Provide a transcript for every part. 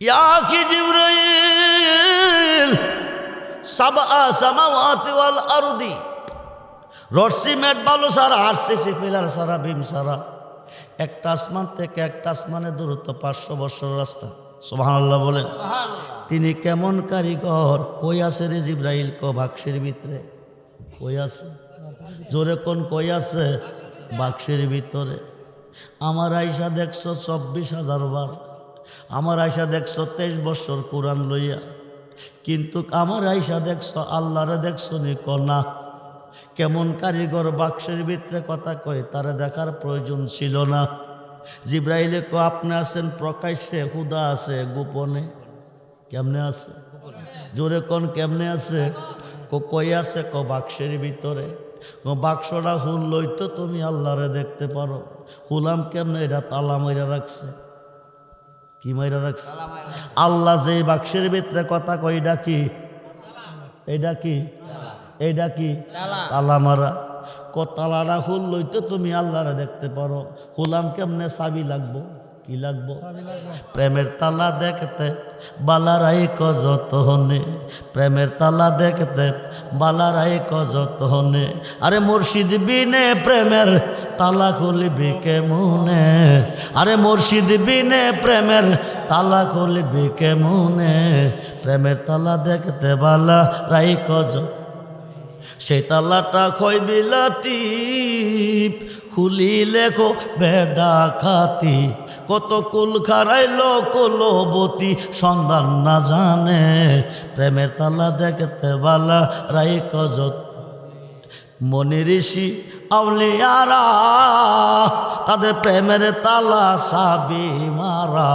ইয়া কি জিবরাইল সাবআ সামাওয়াতি ওয়াল আরদি, রড সিমেন্ট বালু সারা আরসিসি পিলার সারা বিম সারা একটা আসমান থেকে একটা আসমানের দূরত্ব 500 বছর রাস্তা। সুবহানাল্লাহ বলেন। তিনি কেমন কারিগর। কই আছে রে জিবরাইল? কো বাক্সের ভিতরে। কই আছে? জোরে কোন কই আছে? বাক্সের ভিতরে। আমার আয়সা দেখছো 24,000 বার, আমার আয়সা দেখছো 23 বছর কোরআন লইয়া, কিন্তু আমার আয়সা দেখছো আল্লাহরে দেখছো নি? কনা কেমন কারিগর বাক্সের ভিতরে কথা কয়, তারা দেখার প্রয়োজন ছিল না। জিবরাইলে কো আপনি আছেন প্রকাশ্যে, খুদা আছে গোপনে। কেমনে আছে? জোরে কোন কেমনে আছে? কই আছে? ক বাক্সের ভিতরে। বাক্সটা হুল লইতো তুমি আল্লাহরে দেখতে পারো। হুলাম কেমনে? এটা তালা মাইরা রাখছে। কি মাইরা রাখছে? আল্লাহ যে বাক্সের ভিতরে কথা কয়, এটা কি? এইটা কি? এইটা কি? তালা মারা। তালাটা হুল লইতো তুমি আল্লাহরে দেখতে পারো। হুলাম কেমনে? চাবি লাগবো। কি লাগবো? প্রেমের তালা দেখতে বালারাই কজত হনে, প্রেমের তালা দেখতে বালারাই কজত হনে। আরে মুর্শিদ বিনে প্রেমের তালা খুলবি কেমনে? আরে মুর্শিদ বিনে প্রেমের তালা খুলবি কেমনে? প্রেমের তালা দেখতে বালারাই কজত, সেই তালাটা খয় বিলাতি, খুলি লেখো বেডা খাতি। কত কুল খারাইলো কুলবতী, সন্ধান না জানে। প্রেমের তালা দেখতে বালা রাই কজত। মনি ঋষি আউলিয়ারা তাদের প্রেমের তালা সাবি মারা।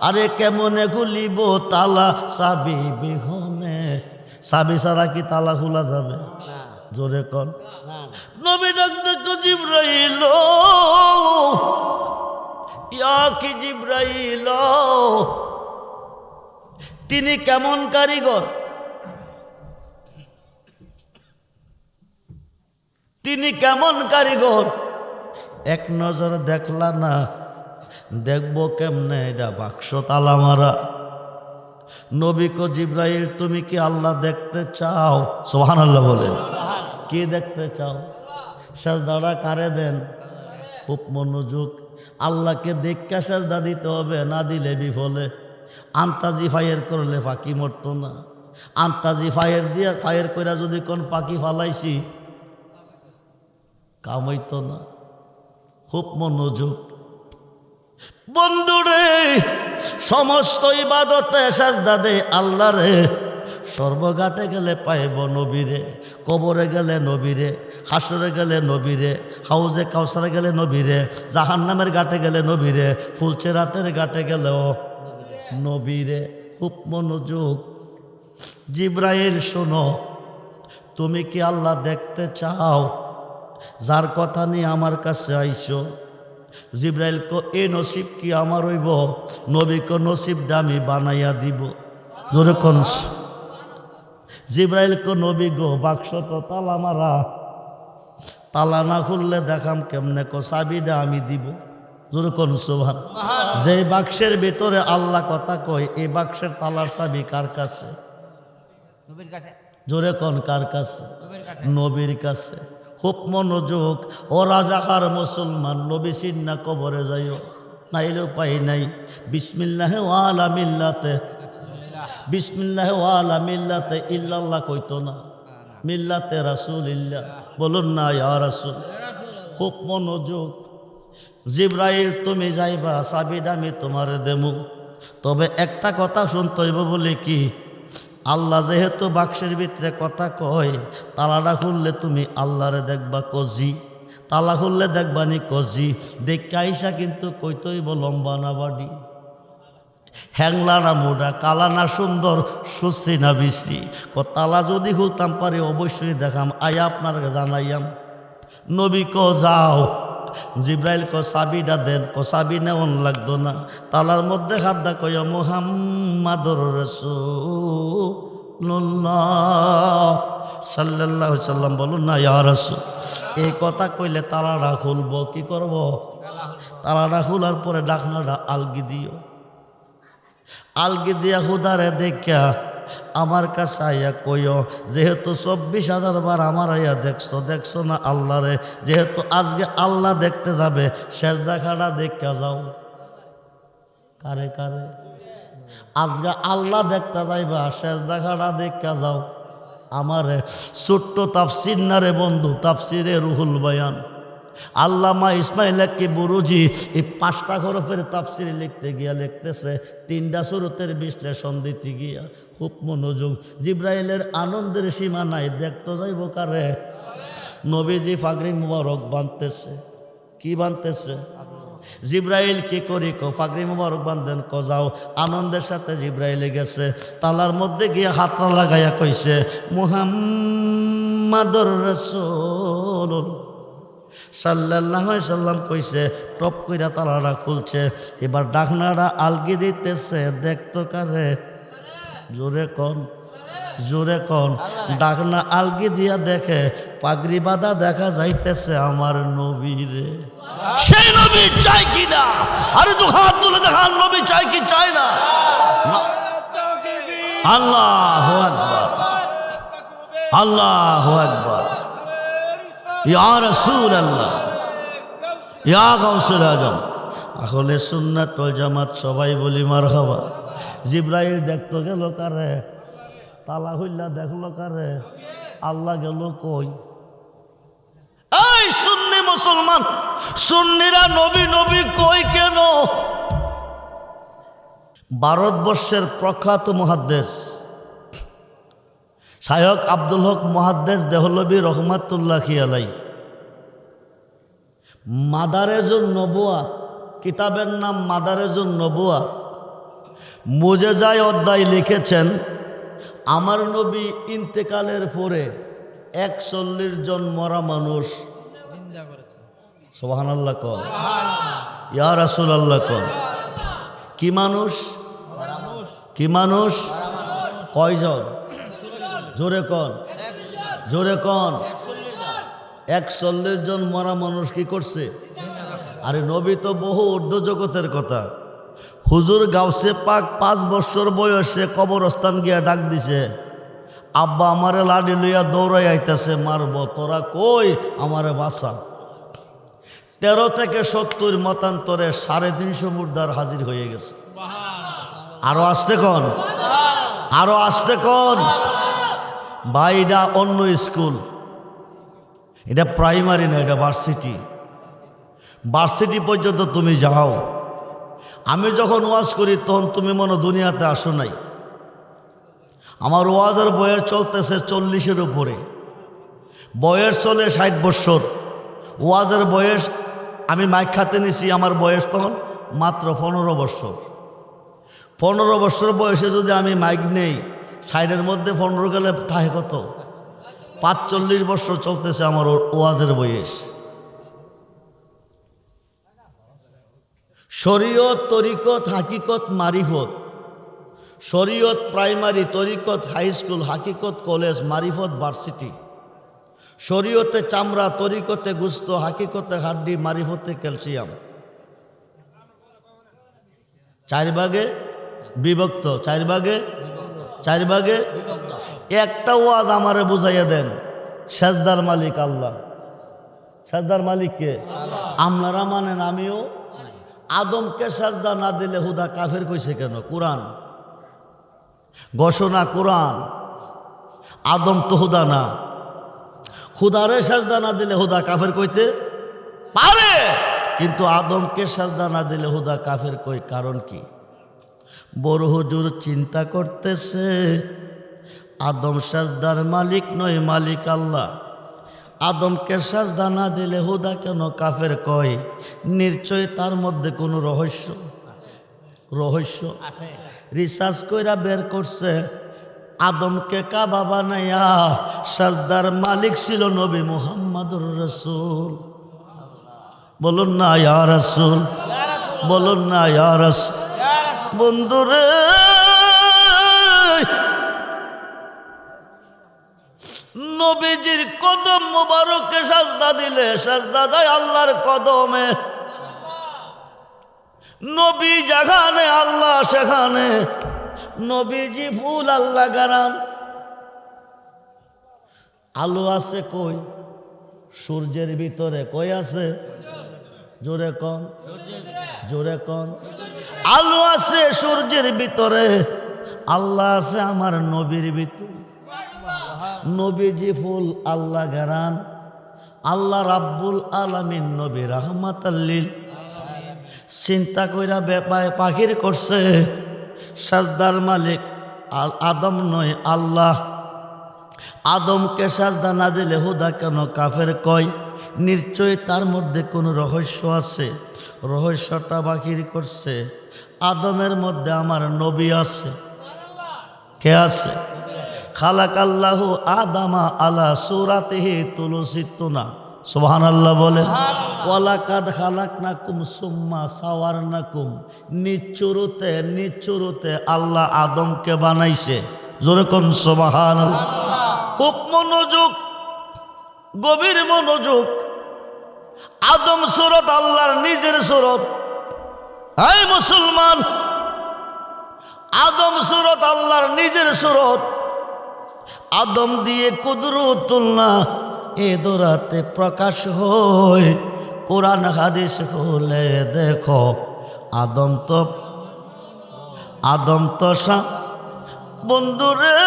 আরে কেমনে খুলিব তালা সাবি বিহনে? সাবি ছাড়া কি তালা খোলা যাবে? জোরে কন। নবী ডাক দেখো জিবরাইল, ইয়া কি জিবরাইল, তিনি কেমন কারিগর, তিনি কেমন কারিগর। এক নজর দেখলা না, দেখবো কেমনে? এটা বাক্স তালা মারা। নবী কো জিবরাইল তুমি কি আল্লাহ দেখতে চাও? সুবহানাল্লাহ বলেন। কি দেখতে চাও? সাজদাটা কারে দেন? খুব মনোযোগ। আল্লাহকে দেখা সাজদা দিতে হবে, না দিলে বিফলে। আন্তাজি ফায়ার করলে পাখি মরতো না। আন্তাজি ফায়ার দিয়া ফায়ার কইরা যদি কোন পাখি ফালাইছি কামাইতো না। খুব মনোযোগ। বন্ধুরে, সমস্ত ইবাদতে সাজদা দে আল্লাহরে। সর্বঘাটে গেলে পাইব নবীরে, কবরে গেলে নবীরে, হাসরে গেলে নবীরে, হাউজে কাউসারে গেলে নবীরে, জাহান্নামের ঘাটে গেলে নবীরে, ফুলচেরাতের ঘাটে গেলেও নবীরে। খুব মনোযোগ। জিবরাইল শোনো, তুমি কি আল্লাহ দেখতে চাও? যার কথা নিয়ে আমার কাছে আইছো। জিবরাইল কো এ নসিব কি আমার হইব? নবী কো নসিবটা আমি বানাইয়া দিব। জোরে কোন। জিবরাইল কো নবী গো বাক্স তো তালা মারা, তালা না খুললে দেখাম কেমনে? কো চাবিটা আমি দিব। জোরে কোন সুবহান। যে বাক্সের ভিতরে আল্লাহ কথা কয়, এই বাক্সের তালার চাবি কার কাছে? নবীর কাছে। জোরে কোন কার কাছে? নবীর কাছে। খুব মনোযোগ। ও রাজাকার মুসলমান, নবী সিন্না কবরে যাইও, নাইলে উপায় নাই। বিসমিল্লাহ ওয়ালা মিল্লাতে, বিসমিল্লাহ ওয়ালা মিল্লাতে ইল্লাল্লাহ কইতো না, মিল্লাতে রাসূলিল্লাহ বলুন না ইয়া রাসূল। খুব মনোযোগ। জিবরাইল তুমি যাইবা, চাবিটা আমি তোমার দেমু, তবে একটা কথা শুনতে হইব। বলে কি? আল্লাহ যেহেতু বাক্সের ভিতরে কথা কয়, তালাটা খুললে তুমি আল্লাহরে দেখবা কজি, তালা খুললে দেখবা নি কজি। দেখে আইসা কিন্তু কইতইব লম্বা না বাড়ি, হ্যাংলা না মোড়া, কালা না সুন্দর, সুশ্রী না বিশ্রী। তালা যদি খুলতাম পারি অবশ্যই দেখাম, আয়া আপনার জানাইয়াম। নবী কো যাও। জিবরাইল কো চাবিটা দেন। কো চাবি নেওয়ান লাগতো না। তালার মধ্যে হাত দা কয় মুহাম্মাদুর রাসূলুল্লাহ সাল্লাল্লাহু আলাইহি সাল্লাম বলুন না ইয়া রাসূল। এই কথা কইলে তালাটা খুলবো। কি করব? তালাটা খোলার পরে ডাকনাটা আলগি দিও। আলগি দিয়া হুদারে দেখা আমার কাছে আইয়া কইও, যেহেতু 24,000 বার আমার আইয়া দেখছো না আল্লাহরে, যেহেতু আজকে আল্লাহ দেখতে যাবে, সেজদা খাড়া দেখা যাও। কারে কারে আজকে আল্লাহ দেখতে যাইবা, সেজদা খাড়া দেখা যাও। আমারে ছোট্ট তাফসির না রে বন্ধু, তাফসিরে রুহুল বয়ান আল্লামা ইসমাইল কি বুরুজি এই 5টা হরফের তাফসির লিখতে গিয়া লিখতেছে, 3টা সুরতের বিশ্লেষণ দিতে গিয়া খুব মনোযোগ। জিব্রাইলের আনন্দের সীমা নাই, দেখতে যাইব কারে? নবীজি পাগড়ি মুবারক বাঁধতেছে। কি বাঁধতেছে? জিব্রাইল কি করি পাগড়ি মুবারক বাঁধেন, যাও। আনন্দের সাথে জিব্রাইলে গেছে, তালার মধ্যে গিয়ে হাতরা লাগাইয়া কইছে, মুহাম্মাদুর রাসূল সাল্লাল্লাহু আলাইহি সাল্লাম কইছে, টপ কইরা তালাটা খুলছে। এবার ডাকনাটা আলগি দিতেছে, দেখতো কারে? জোরে কোন, জোরে কোন। ডাকনা আলগি দিয়া দেখে পাগড়ি বাঁধা দেখা যাইতেছে আমার নবীরে। সেই নবী চাই কিনা? আরে তো হাত তুলে দেখান, নবী চাই কি চাই না? আল্লাহু আকবার, আল্লাহু আকবার। ইয়া রাসূলুল্লাহ, ইয়া গাউসুল আজম। আসলে সুন্নাত ওয়াল জামাত সবাই বলি মারহাবা। জিব্রাইল দেখতো গেল কারে? তালা হইলা দেখলো কারে? আল্লাহ গেল কই? এই সুন্নি মুসলমান, সুন্নিরা নবী নবী কই কেন? ভারতবর্ষের প্রখ্যাত মুহাদ্দিস শায়খ আব্দুল হক মুহাদ্দিস দেহলভী রহমাতুল্লাহি আলাইহি মাদারেজুন নবুয়াত, কিতাবের নাম মাদারেজুন নবুয়াত, মুজেজায় অধ্যায় লিখেছেন, আমার নবী ইন্তেকালের পরে 41 জন মরা মানুষ, সুবহানাল্লাহ কন, ইয়া রাসূলুল্লাহ কন। কি মানুষ? কি মানুষ? কয়জন? জোরে কন, জোরে কন। 41 জন মরা মানুষ কি করছে? আরে নবী তো বহু ঊর্ধ্ব জগতের কথা। হুজুর গাউসে পাক 5 বছর বয়সে কবরস্থান গিয়া ডাক দিছে, আব্বা আমারে লাডি লইয়া দৌড়াই আইতেছে, মারব, তোরা কই? আমারে বাঁচা। 13 থেকে 70 মতান্তরে 350 মুর্দার হাজির হয়ে গেছে। আরো আসতে কন, আরো আসতে কন। ভাই এটা অন্য স্কুল, এটা প্রাইমারি না, এটা ভার্সিটি। ভার্সিটি পর্যন্ত তুমি যাও। আমি যখন ওয়াজ করি তখন তুমি মনে দুনিয়াতে আসো নাই। আমার ওয়াজের বয়স চলতেছে 40-এর উপরে, বয়স চলে 60 বছর। ওয়াজের বয়স আমি মাইক খাতে নিছি, আমার বয়স তখন মাত্র 15 বছর। 15 বছর বয়সে যদি আমি মাইক নেই, 60-এর মধ্যে 15 গেলে থাকে কত? 45 বছর চলতেছে আমার ওয়াজের বয়স। শরীয়ত, তরিকত, হাকিকত, মারিফত। শরীয়ত প্রাইমারি, তরিকত হাই স্কুল, হাকিকত কলেজ, মারিফত ভার্সিটি। শরীয়তে চামড়া, তরিকতে গুস্ত, হাকিকতে হাড্ডি, মারিফতে ক্যালসিয়াম। 4 ভাগে বিভক্ত, 4 ভাগে, 4 ভাগে। একটা ওয়াজ আমারে বুঝাইয়া দেন, সেজদার মালিক আল্লাহ। সেজদার মালিক কে? আপনারা মানেন, আমিও। আদমকে সেজদা না দিলে হুদা কাফের কইছে কেন? কোরআন ঘোষণা, কোরআন। আদম তো হুদা না, খুদারে সেজদা না দিলে হুদা কাফের কইতে পারে, কিন্তু আদমকে সেজদা না দিলে হুদা কাফের কই। কারণ কি? বড় হুজুর চিন্তা করতেছে, আদম সেজদার মালিক নয়, মালিক আল্লাহ। আদমকে সেজদা না দিলে হুদা কেন কাফের কয়? নিশ্চয় তার মধ্যে কোনো রহস্য, রহস্য আছে। রিসার্চ কইরা বের করছে, আদমকে কাবা বানাইয়া সেজদার মালিক ছিল নবী মুহাম্মদুর রাসূল। বলুন না ইয়া রাসূল, বলুন না ইয়া রাসূল। বন্ধুরে, নবীজির কদম মুবারকে সেজদা দিলে সেজদা যায় আল্লাহর কদমে। নবী যেখানে আল্লাহ সেখানে, নবীজি ফুল আল্লাহ গারান। আলো আছে কই? সূর্যের ভিতরে। কই আছে? জোরে কন, জোরে কন। আলো আছে সূর্যের ভিতরে, আল্লাহ আছে আমার নবীর ভিতরে। নবীজি ফুল আল্লাহ গারান। আল্লাহ রাব্বুল আলামিন নবী রাহমাতাল লিল। চিন্তা কইরা বেপায় পাখির করছে, সাজদার মালিক আদম নয় আল্লাহ। আদমকে সাজদা না দিলে হুদা কেন কাফের কয়? নিশ্চয়ই তার মধ্যে কোনো রহস্য আছে। রহস্যটা বাকির করছে। আদমের মধ্যে আমার নবী আছে। কে আছে? খালাকাল্লাহু আদামা আলা সূরাতিহি তুলসিতুনা। সুবহানাল্লাহ বলেন। ওয়ালাকাদ খালাকনাকুম সুম্মা সাওয়ারনাকুম। নিচুরুতে নিচুরুতে আল্লাহ আদমকে বানাইছে। জোরে কোন সুবহানাল্লাহ। খুব মনোযোগ, গভীর মনোযোগ। আদম সুরত আল্লাহর নিজের সুরত। এই মুসলমান, আদম সুরত আল্লাহর নিজের সুরত। আদম দিয়ে কুদরতুল্লাহ এ দোরাতে প্রকাশ হয়। কোরআন হাদিস খুলে দেখো, আদম তো বন্ধুরে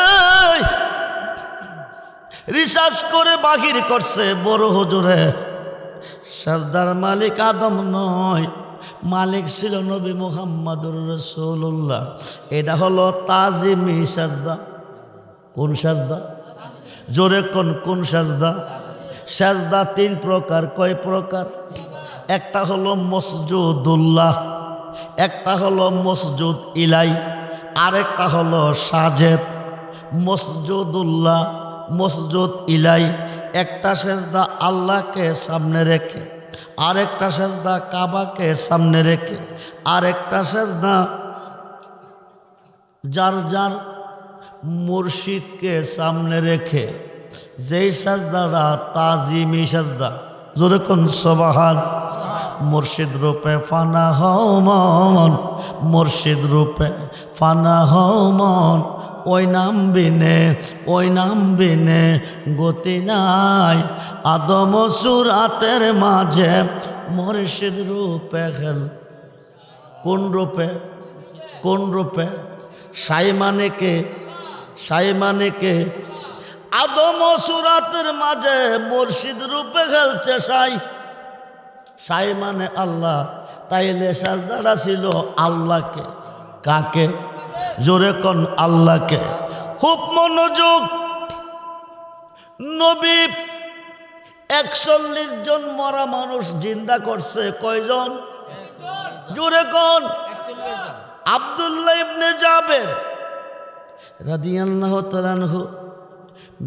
রিসার্চ করে বাহির করছে বড় হুজুরে, সাজদার মালিক আদম নয়, মালিক ছিল নবী মুহাম্মদুর রাসূলুল্লাহ। এটা হলো তাজিমি সাজদা। কোন সাজদা? জোরে কোন সাজদা? সাজদা তিন প্রকার। কয় প্রকার? একটা হলো মসজুদুল্লাহ, একটা হলো মসজুদ ইলাই, আরেকটা হলো সাজেদ। মসজুদুল্লাহ, মসজুদ ইলাই, একটা সেজদা আল্লাহকে সামনে রেখে, আরেকটা সেজদা কাবাকে সামনে রেখে, আরেকটা সেজদা যার যার মুর্শিদকে সামনে রেখে। যেই সাজদাটা তাজিমি সাজদা। জোরে কোন সুবহান। মুর্শিদ রূপে ফানা হও মন, মুর্শিদ রূপে ফানা হও মন। ওই নাম বিনে গতি নাই। আদম সুরাতের মাঝে মুর্শিদ রূপে খেল। কোন রূপে? কোন রূপে? সাই মানে কে? সাই মানে কে? আদম সুরাতের মাঝে মুর্শিদ রূপে খেলছে সাই। সাই মানে আল্লাহ। তাইলে সাজদাটা ছিল আল্লাহকে। কাকে? জোরে কোন আল্লাহকে। খুব মনোযোগ। নবী 41 জন মরা মানুষ জিন্দা করছে। কয়জন? জোরে কোন। আব্দুল্লাহ ইবনে জাবের রাদিয়াল্লাহু তাআলা আনহু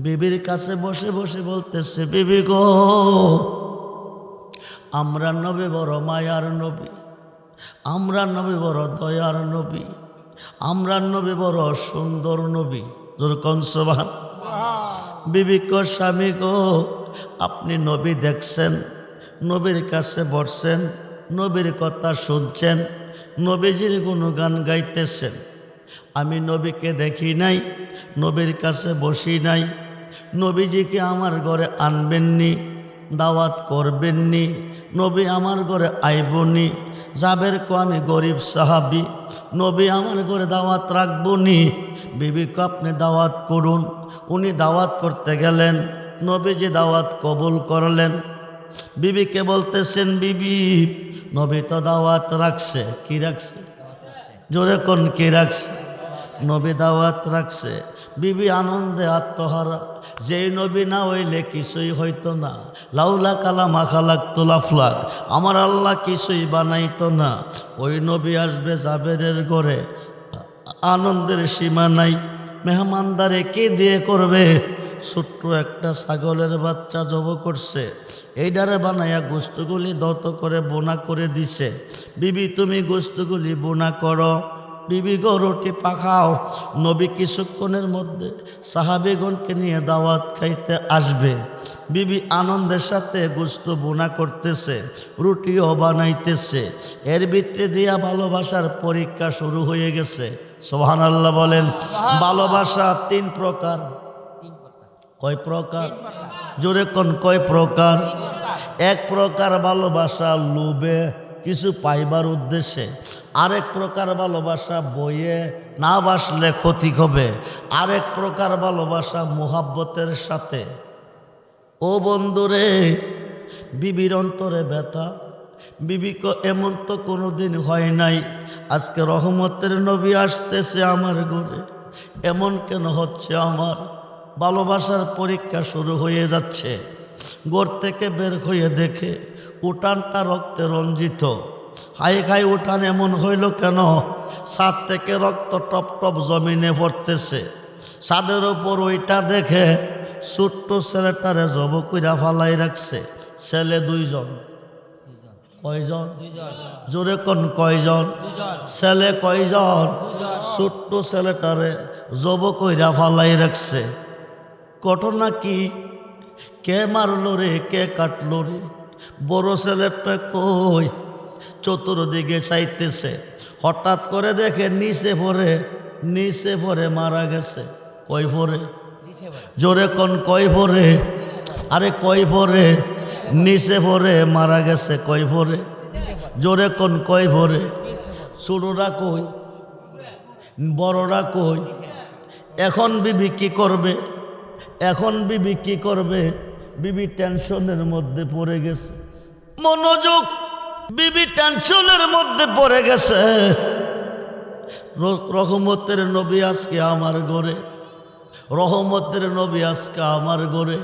বিবির কাছে বসে বসে বলতেছে, বিবি গো, আমরা নবী বড় মায়ার নবী, আমরা নবী বড় দয়ার নবী, আমরা নবী বড় সুন্দর নবী। যেরকম সুবহান। বিবি কো, স্বামী গো, আপনি নবী দেখছেন, নবীর কাছে বসছেন, নবীর কথা শুনছেন, নবীজির গুণগান গাইতেছেন। আমি নবীকে দেখি নাই, নবীর কাছে বসি নাই, নবীজিকে আমার ঘরে আনবেননি, দাওয়াত করবেননি, নবী আমার ঘরে আইবনি। জাবের কো, আমি গরিব সাহাবি, নবী আমার ঘরে দাওয়াত রাখবনি। বিবিকে আপনি দাওয়াত করুন। উনি দাওয়াত করতে গেলেন, নবীজি দাওয়াত কবুল করলেন। বিবিকে বলতেছেন, বিবি, নবী তো দাওয়াত রাখছে। কি রাখছে? জোরে কোন কি রাখছে? নবী দাওয়াত রাখছে। বিবি আনন্দে আত্মহারা। যেই নবী না হইলে কিছুই হইতো না। লাউলা কালামা খালাকতুল আফলাক, আমার আল্লাহ কিছুই বানাইতো না। ওই নবী আসবে জাবেরের ঘরে, আনন্দের সীমা নাই। মেহমানদারে কে দিয়ে করবে? ছোট্ট একটা ছাগলের বাচ্চা জব করছে, এইটারে বানাইয়া গোস্তগুলি দত করে বোনা করে দিছে। বিবি, তুমি গোস্তগুলি বোনা করো। বিবি গো রুটি পাখাও। নবী কিছুক্ষণের মধ্যে সাহাবীগণকে নিয়ে দাওয়াত খাইতে আসবে। বিবি আনন্দের সাথে গোশত বোনা করতেছে, রুটিও বানাইতেছে। এর ভিতরে দিয়া ভালোবাসার পরীক্ষা শুরু হয়ে গেছে। সুবহানাল্লাহ বলেন। ভালোবাসা তিন প্রকার। কয় প্রকার? জোরে কোন কয় প্রকার? এক প্রকার ভালোবাসা লোভে কিছু পাইবার উদ্দেশ্যে, আরেক প্রকার ভালোবাসা বইয়ে না বাসলে ক্ষতি হবে, আরেক প্রকার ভালোবাসা মোহাব্বতের সাথে। ও বন্ধুরে, বিবির অন্তরে ব্যথা। বিবিকে এমন তো কোনো দিন হয় নাই, আজকে রহমতের নবী আসতেছে আমার ঘরে, এমন কেন হচ্ছে আমার? ভালোবাসার পরীক্ষা শুরু হয়ে যাচ্ছে। ঘর থেকে বের হয়ে দেখে উঠানটা রক্তে রঞ্জিত। হাই খাই উঠান এমন হইল কেন? ছাদ থেকে রক্ত টপ টপ জমিনে পড়তেছে। ছাদের ওপর ওইটা দেখে ছোট্ট ছেলেটারে জব কইরা ফালাই রাখছে। ছেলে দুইজন। কয়জন? জোরে কোন কয়জন? ছেলে কয়জন? ছোট্ট ছেলেটারে জব কইরা ফালাই রাখছে। ঘটনা কি? কে মারলো রে, কে কাটলো রে? বড় ছেলেটা কই? চতুর্দিকে চাইতেছে, হঠাৎ করে দেখে নিচে পড়ে মারা গেছে। কই পড়ে? জোরে কোন কই পড়ে? আরে কই পড়ে? নিচে পড়ে মারা গেছে। কই পড়ে? জোরে কোন কই পড়ে? ছোটরা কই? বড়রা কই? এখন বিবি কি করবে? এখন বিবি কি করবে? বিবি টেনশনের মধ্যে পড়ে গেছে। মনোযোগ, বিবি টেনশনের মধ্যে পড়ে গেছে। রহমতের নবী আজকে আমার ঘরে, রহমতের নবী আজকে আমার ঘরে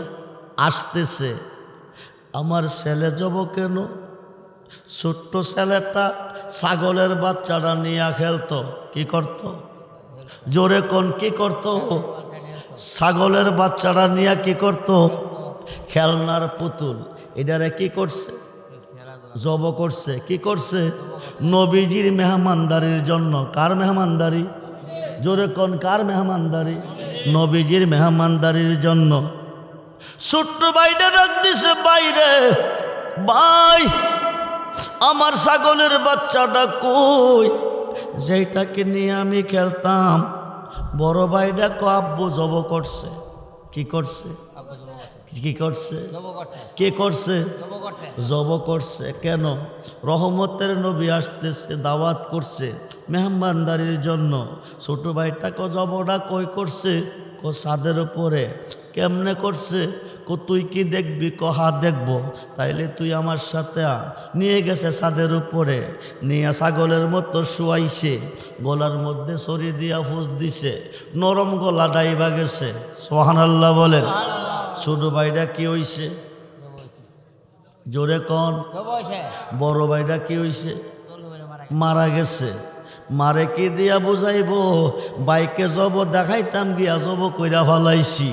আসতেছে। আমার ছেলে যাব কেন? ছোট্ট ছেলেটা ছাগলের বাচ্চাটা নিয়ে খেলতো। কি করত? জোরে কোন কি করত? ছাগলের বাচ্চাটা নিয়ে কি করত? খেলনার পুতুল। এটারে কি করছে? জব করছে। কি করছে? নবীজির মেহমানদারির জন্য। কার মেহমানদারি? জোরে কোন কার মেহমানদারি? নবীজির মেহমানদারির জন্য। ছোট্ট ভাইটা ডাক দিছে, বাইরে ভাই, আমার ছাগলের বাচ্চাটা কই? যেটাকে নিয়ে আমি খেলতাম। বড় ভাইটা আব্বু জব করছে। কি করছে? কি করছে? কে করছে? জব করছে। কেন? রহমতের নবী আসতেছে, দাওয়াত করছে মেহমানদারির জন্য। ছোট ভাইটাকে জবটা কই করছে? ছাদের উপরে। কেমনে করছে? তুই কি দেখবি? হা দেখবো। তাইলে তুই আমার সাথে নিয়ে গেছে ছাদের উপরে, নিয়ে ছাগলের মতো শুয়াইছে, গলার মধ্যে ছড়ি দিয়া ফুস দিছে, নরম গলা ডাইবা গেছে। সুবহানাল্লাহ বলেন। ছোট ভাইটা কি হইছে? জোরে কন। বড় ভাইটা কি হইছে? মারা গেছে। মারে কি দিয়া বুঝাইব? বাইকে জব দেখাইতাম, গিয়া জব কইরা ফালাইছি।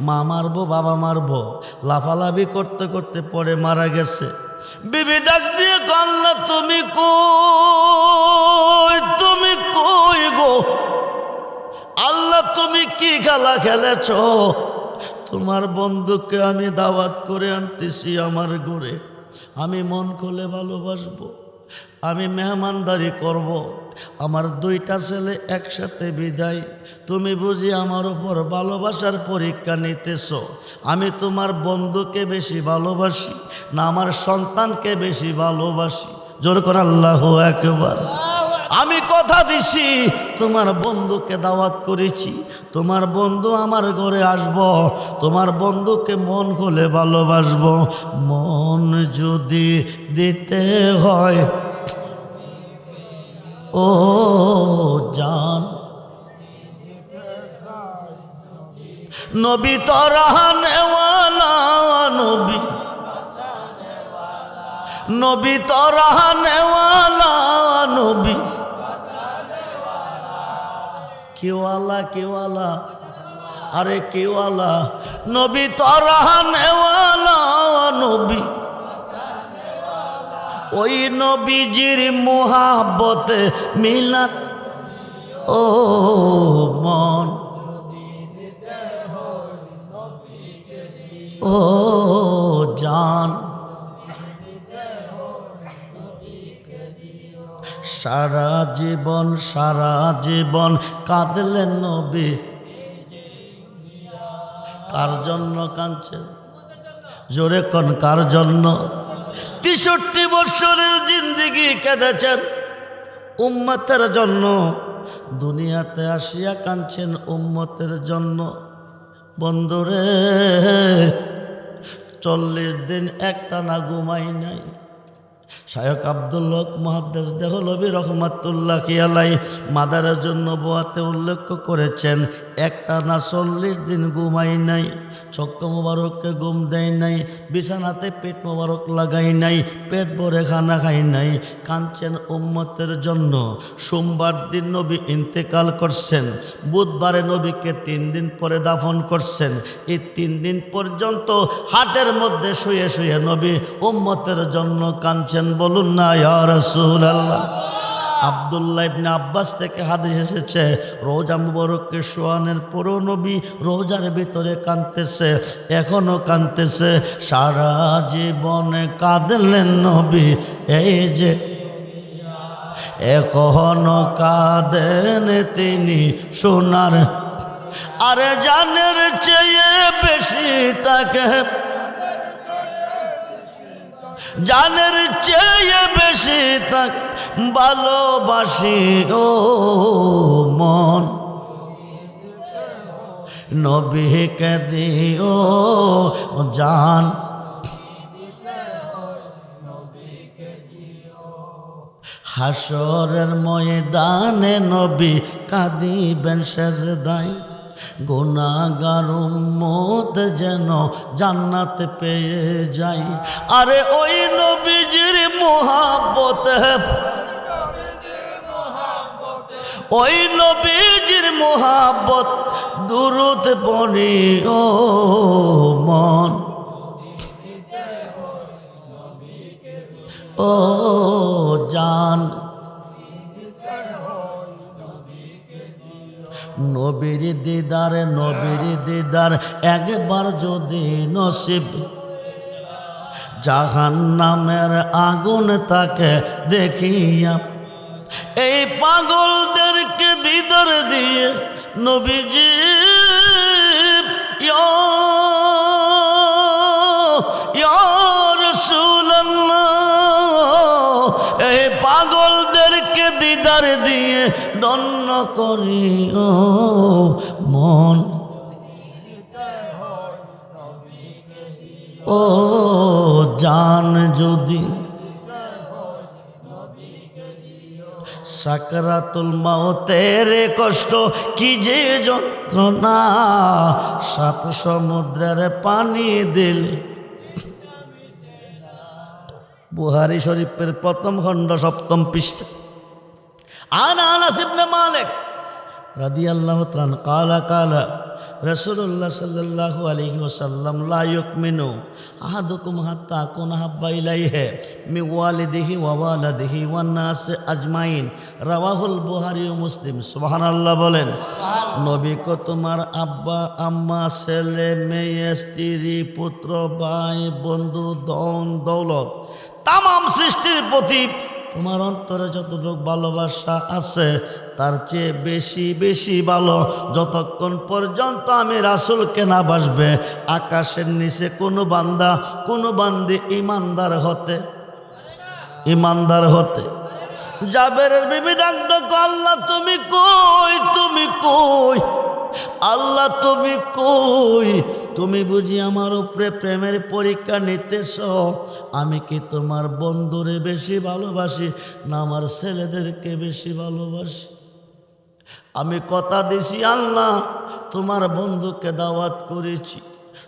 মা মারবো, বাবা মারবো, লাফালাফি করতে করতে পরে মারা গেছে। বিবি ডাক দিয়ে কান্না, তুমি কই? তুমি কই গো? আল্লাহ, তুমি কি খেলা খেলেছ? তোমার বন্ধুকে আমি দাওয়াত করে আনতেছি আমার ঘরে। আমি মন খুলে ভালোবাসবো, আমি মেহমানদারি করব। আমার দুইটা ছেলে একসাথে বিদায়। তুমি বুঝি আমার উপর ভালোবাসার পরীক্ষা নিতেছ? আমি তোমার বন্ধুকে বেশি ভালোবাসি না আমার সন্তানকে বেশি ভালোবাসি? জোর করে আল্লাহু আকবার। আমি কথা দিছি, তোমার বন্ধুকে দাওয়াত করেছি, তোমার বন্ধু আমার ঘরে আসব, তোমার বন্ধুকে মন খুলে ভালোবাসবো। মন যদি দিতে হয় ও জান, নবী তো রাহনেওয়ালা, নবী নবী তো রাহনেওয়ালা, নবী কেওয়ালা কেওয়ালা, আরে কেওয়ালা, নবী তো রাহনেওয়ালা, নবী ওই নবীজির মুহাব্বতে মিলাত ও মন, ও জান, সারা জীবন কাঁদলেন নবী। কার জন্য কাঁদছেন? জোরে কোন কার জন্য? 63 বছরের জিন্দেগি কেঁদেছেন উম্মতের জন্য, দুনিয়াতে আসিয়া কাঁদছেন উম্মতের জন্য। বন্ধুরে 40 দিন একটানা ঘুমাই নাই। শায়খ আব্দুল হক মুহাদ্দিস দেহলভী রহমাতুল্লাহ আলাইহি মাদারেজুন নবুওয়াতে উল্লেখ করেছেন, একটানা 40 দিন ঘুমাই নাই, চক্ষু মোবারককে ঘুম দেয় নাই, বিছানাতে পেট মোবারক লাগাই নাই, পেট ভরে খানা খাই নাই, কাঁদছেন উম্মতের জন্য। সোমবার দিন নবী ইন্তেকাল করছেন, বুধবারে নবীকে 3 দিন পরে দাফন করছেন। এই 3 দিন পর্যন্ত হাটের মধ্যে শুয়ে শুয়ে নবী উম্মতের জন্য কাঁদছেন। বলুন না ইয়া রাসূলুল্লাহ। আব্দুল্লাহ ইবনে আব্বাস থেকে হাদিস এসেছে, রোজা মুবারককে শোয়ানোর পরও নবী রোজার ভিতরে কাঁদতেছে, এখনো কাঁদতেছে। সারা জীবনে কাঁদলেন নবী, এই যে এখনো কাঁদেন তিনি সোনার। আরে জানের চেয়ে বেশি তাকে, জানের চেয়ে বেশি তাক ভালোবাসি ও মন, নবীকে দিও জান। হাসরের ময়দানে নবী কাঁদিবেন সেজদায়, গুনাহগার উম্মত যেন জান্নাত পেয়ে যায়। আরে ওই নবীজির মোহাব্বতে, ওই নবীজির মোহাব্বত দুরূদ পড়ি ও মন, ও জান। নবীর দিদার, নবীর দিদার একবার যদি নসিব, জাহান্নামের আগুন তাকে দেখিয়া। এই পাগলদেরকে দিদার দিয়ে নবীজি ইয়া রাসূলুল্লাহ, এই পাগলদেরকে দিদার দিয়ে ধন্য করি ও মন, ও জান। যদি সাকরাতুল মাউতের কষ্ট কি যে যন্ত্রণা, 7 সমুদ্রের পানি দিলে। বুখারী শরীফের 1ম খণ্ড 7ম পৃষ্ঠা। আনাস ইবনে মালিক রাদিয়াল্লাহু তাআলা কালা রাসূলুল্লাহ সাল্লাল্লাহু আলাইহি ওয়াসাল্লাম লা ইউমিনু আহাদুকুম হাত্তা আকুনা হাব্বা ইলাইহি মিন ওয়ালিদিহি ওয়া ওয়ালাদিহি ওয়ান নাস আজমাইন, রাওয়াহুল বুখারী ও মুসলিম। সুবহানাল্লাহ বলেন। নবী কো তোমার আব্বা আম্মা, ছেলে মেয়ে, স্ত্রী, পুত্র, ভাই, বন্ধু, ধন দৌলত, তামাম সৃষ্টির প্রতি তোমার অন্তরে যতটুকু ভালোবাসা আছে তার চেয়ে বেশি বেশি ভালো যতক্ষণ পর্যন্ত আমি রাসূলকে না বাসবে। আকাশের নিচে কোনো বান্দা কোনো বান্দি ইমানদার হতে জাবেরের বিবি ডাক দেখো, আল্লাহ তুমি কই, তুমি কই, আল্লাহ তুমি কই? তুমি বুঝি আমার উপরে প্রেমের পরীক্ষা নিতেছ? আমি কি তোমার বন্ধুরে বেশি ভালোবাসি না আমার ছেলেদেরকে বেশি ভালোবাসি? আমি কথা দিছি আল্লাহ, তোমার বন্ধুকে দাওয়াত করেছি,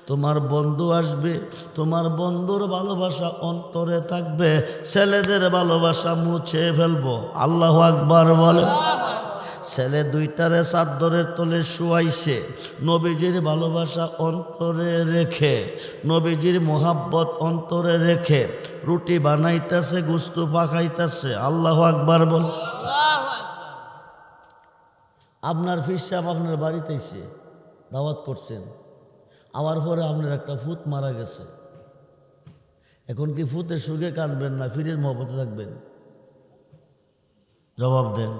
তোমার বন্ধু আসবে, তোমার বন্ধুর ভালোবাসা অন্তরে থাকবে, ছেলেদের ভালোবাসা মুছে ফেলবো। আল্লাহু আকবার বলে। ছেলে 2টারে চাদরের তলে শুয়াইছে, নবীজির ভালোবাসা অন্তরে রেখে, নবীজির মোহাব্বত অন্তরে রেখে রুটি বানাইতেছে, গোশত পাকাইতেছে। আল্লাহু আকবার বল। আপনার পীর সাহেব আপনার বাড়িতে এসে দাওয়াত করছেন, আবার পরে আপনার একটা ফুত মারা গেছে। এখন কি ফুতের সুখে কাঁদবেন না পীরের মহব্বতে থাকবেন? জবাব দেন।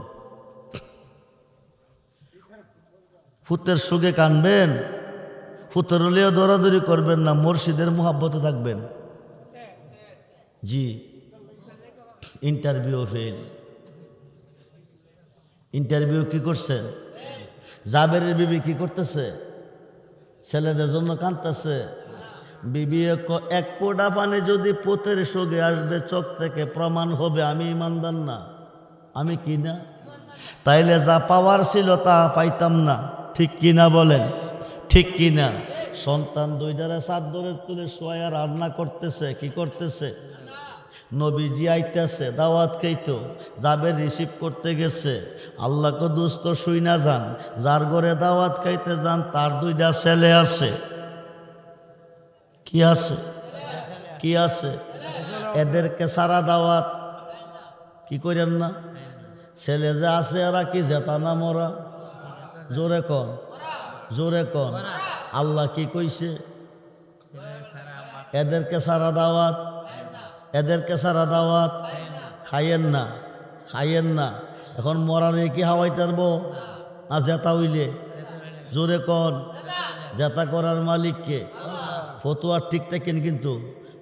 ফুতের সুখে কাঁদবেন, ফুতের হলেও দৌড়াদৌড়ি করবেন না, মুর্শিদের মহব্বতে থাকবেন। জি, ইন্টারভিউ ফেল। ইন্টারভিউ কি করছে? জাবেরের বিবি কি করতেছে? ছেলেদের জন্য কাঁদতেছে। বিবি এক ফোঁটা পানি যদি পুতের সঙ্গে আসবে চোখ থেকে প্রমাণ হবে আমি ইমানদার না, আমি কি না, তাইলে যা পাওয়ার ছিল তা পাইতাম না। ঠিক কিনা বলেন? ঠিক কিনা? সন্তান দুইটারে চাদরের তুলে শোয়া রান্না করতেছে, কি করতেছে? নবীজি আইতেছে দাওয়াত খাইতো, যাবে রিসিভ করতে গেছে। আল্লাহকে দুস্থ শুই না যান, যার ঘরে দাওয়াত খাইতে যান তার দুইটা ছেলে আছে। কি আছে? কি আছে? এদেরকে সারা দাওয়াত কি করেন না? ছেলে যে আছে এরা কি জেতা না মরা? জোরে কন, জোরে কন। আল্লাহ কি কইছে? এদেরকে সারা দাওয়াত, এদেরকে সারা দাওয়াত খাইয়েন না, খাইয়েন না। এখন মরারে কি হাওয়াইতে পারবো না জেতা হইলে? জোরে কন। জেতা করার মালিককে? ফতুয়া ঠিক থাকেন কিন্তু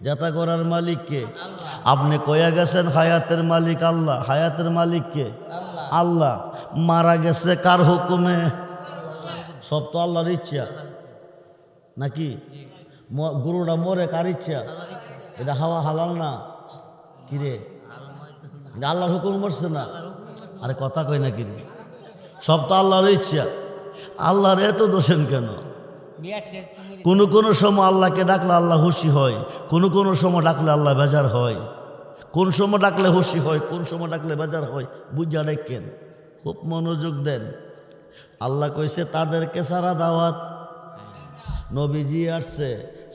জেতা করার মালিককে? আপনি কয়া গেছেন হায়াতের মালিক আল্লাহ, হায়াতের মালিককে? আল্লাহ। মারা গেছে কার হুকুমে? সব তো আল্লাহর ইচ্ছা নাকি? গরুটা মরে কার ইচ্ছা? এটা হাওয়া হালাল না? কিরে আল্লাহর হুকুম মরছে না? আরে কথা কই না কিরে? সব তো আল্লাহর ইচ্ছা। আল্লাহর এত দোষেন কেন? কোনো কোনো সময় আল্লাহকে ডাকলে আল্লাহ খুশি হয়, কোনো কোনো সময় ডাকলে আল্লাহ বেজার হয়। কোন সময় ডাকলে খুশি হয়, কোন সময় ডাকলে বেজার হয়, বুঝা দেখেন। খুব মনোযোগ দেন। আল্লাহ কইছে তাদেরকে সারা দাওয়াত। নবীজি আসছে,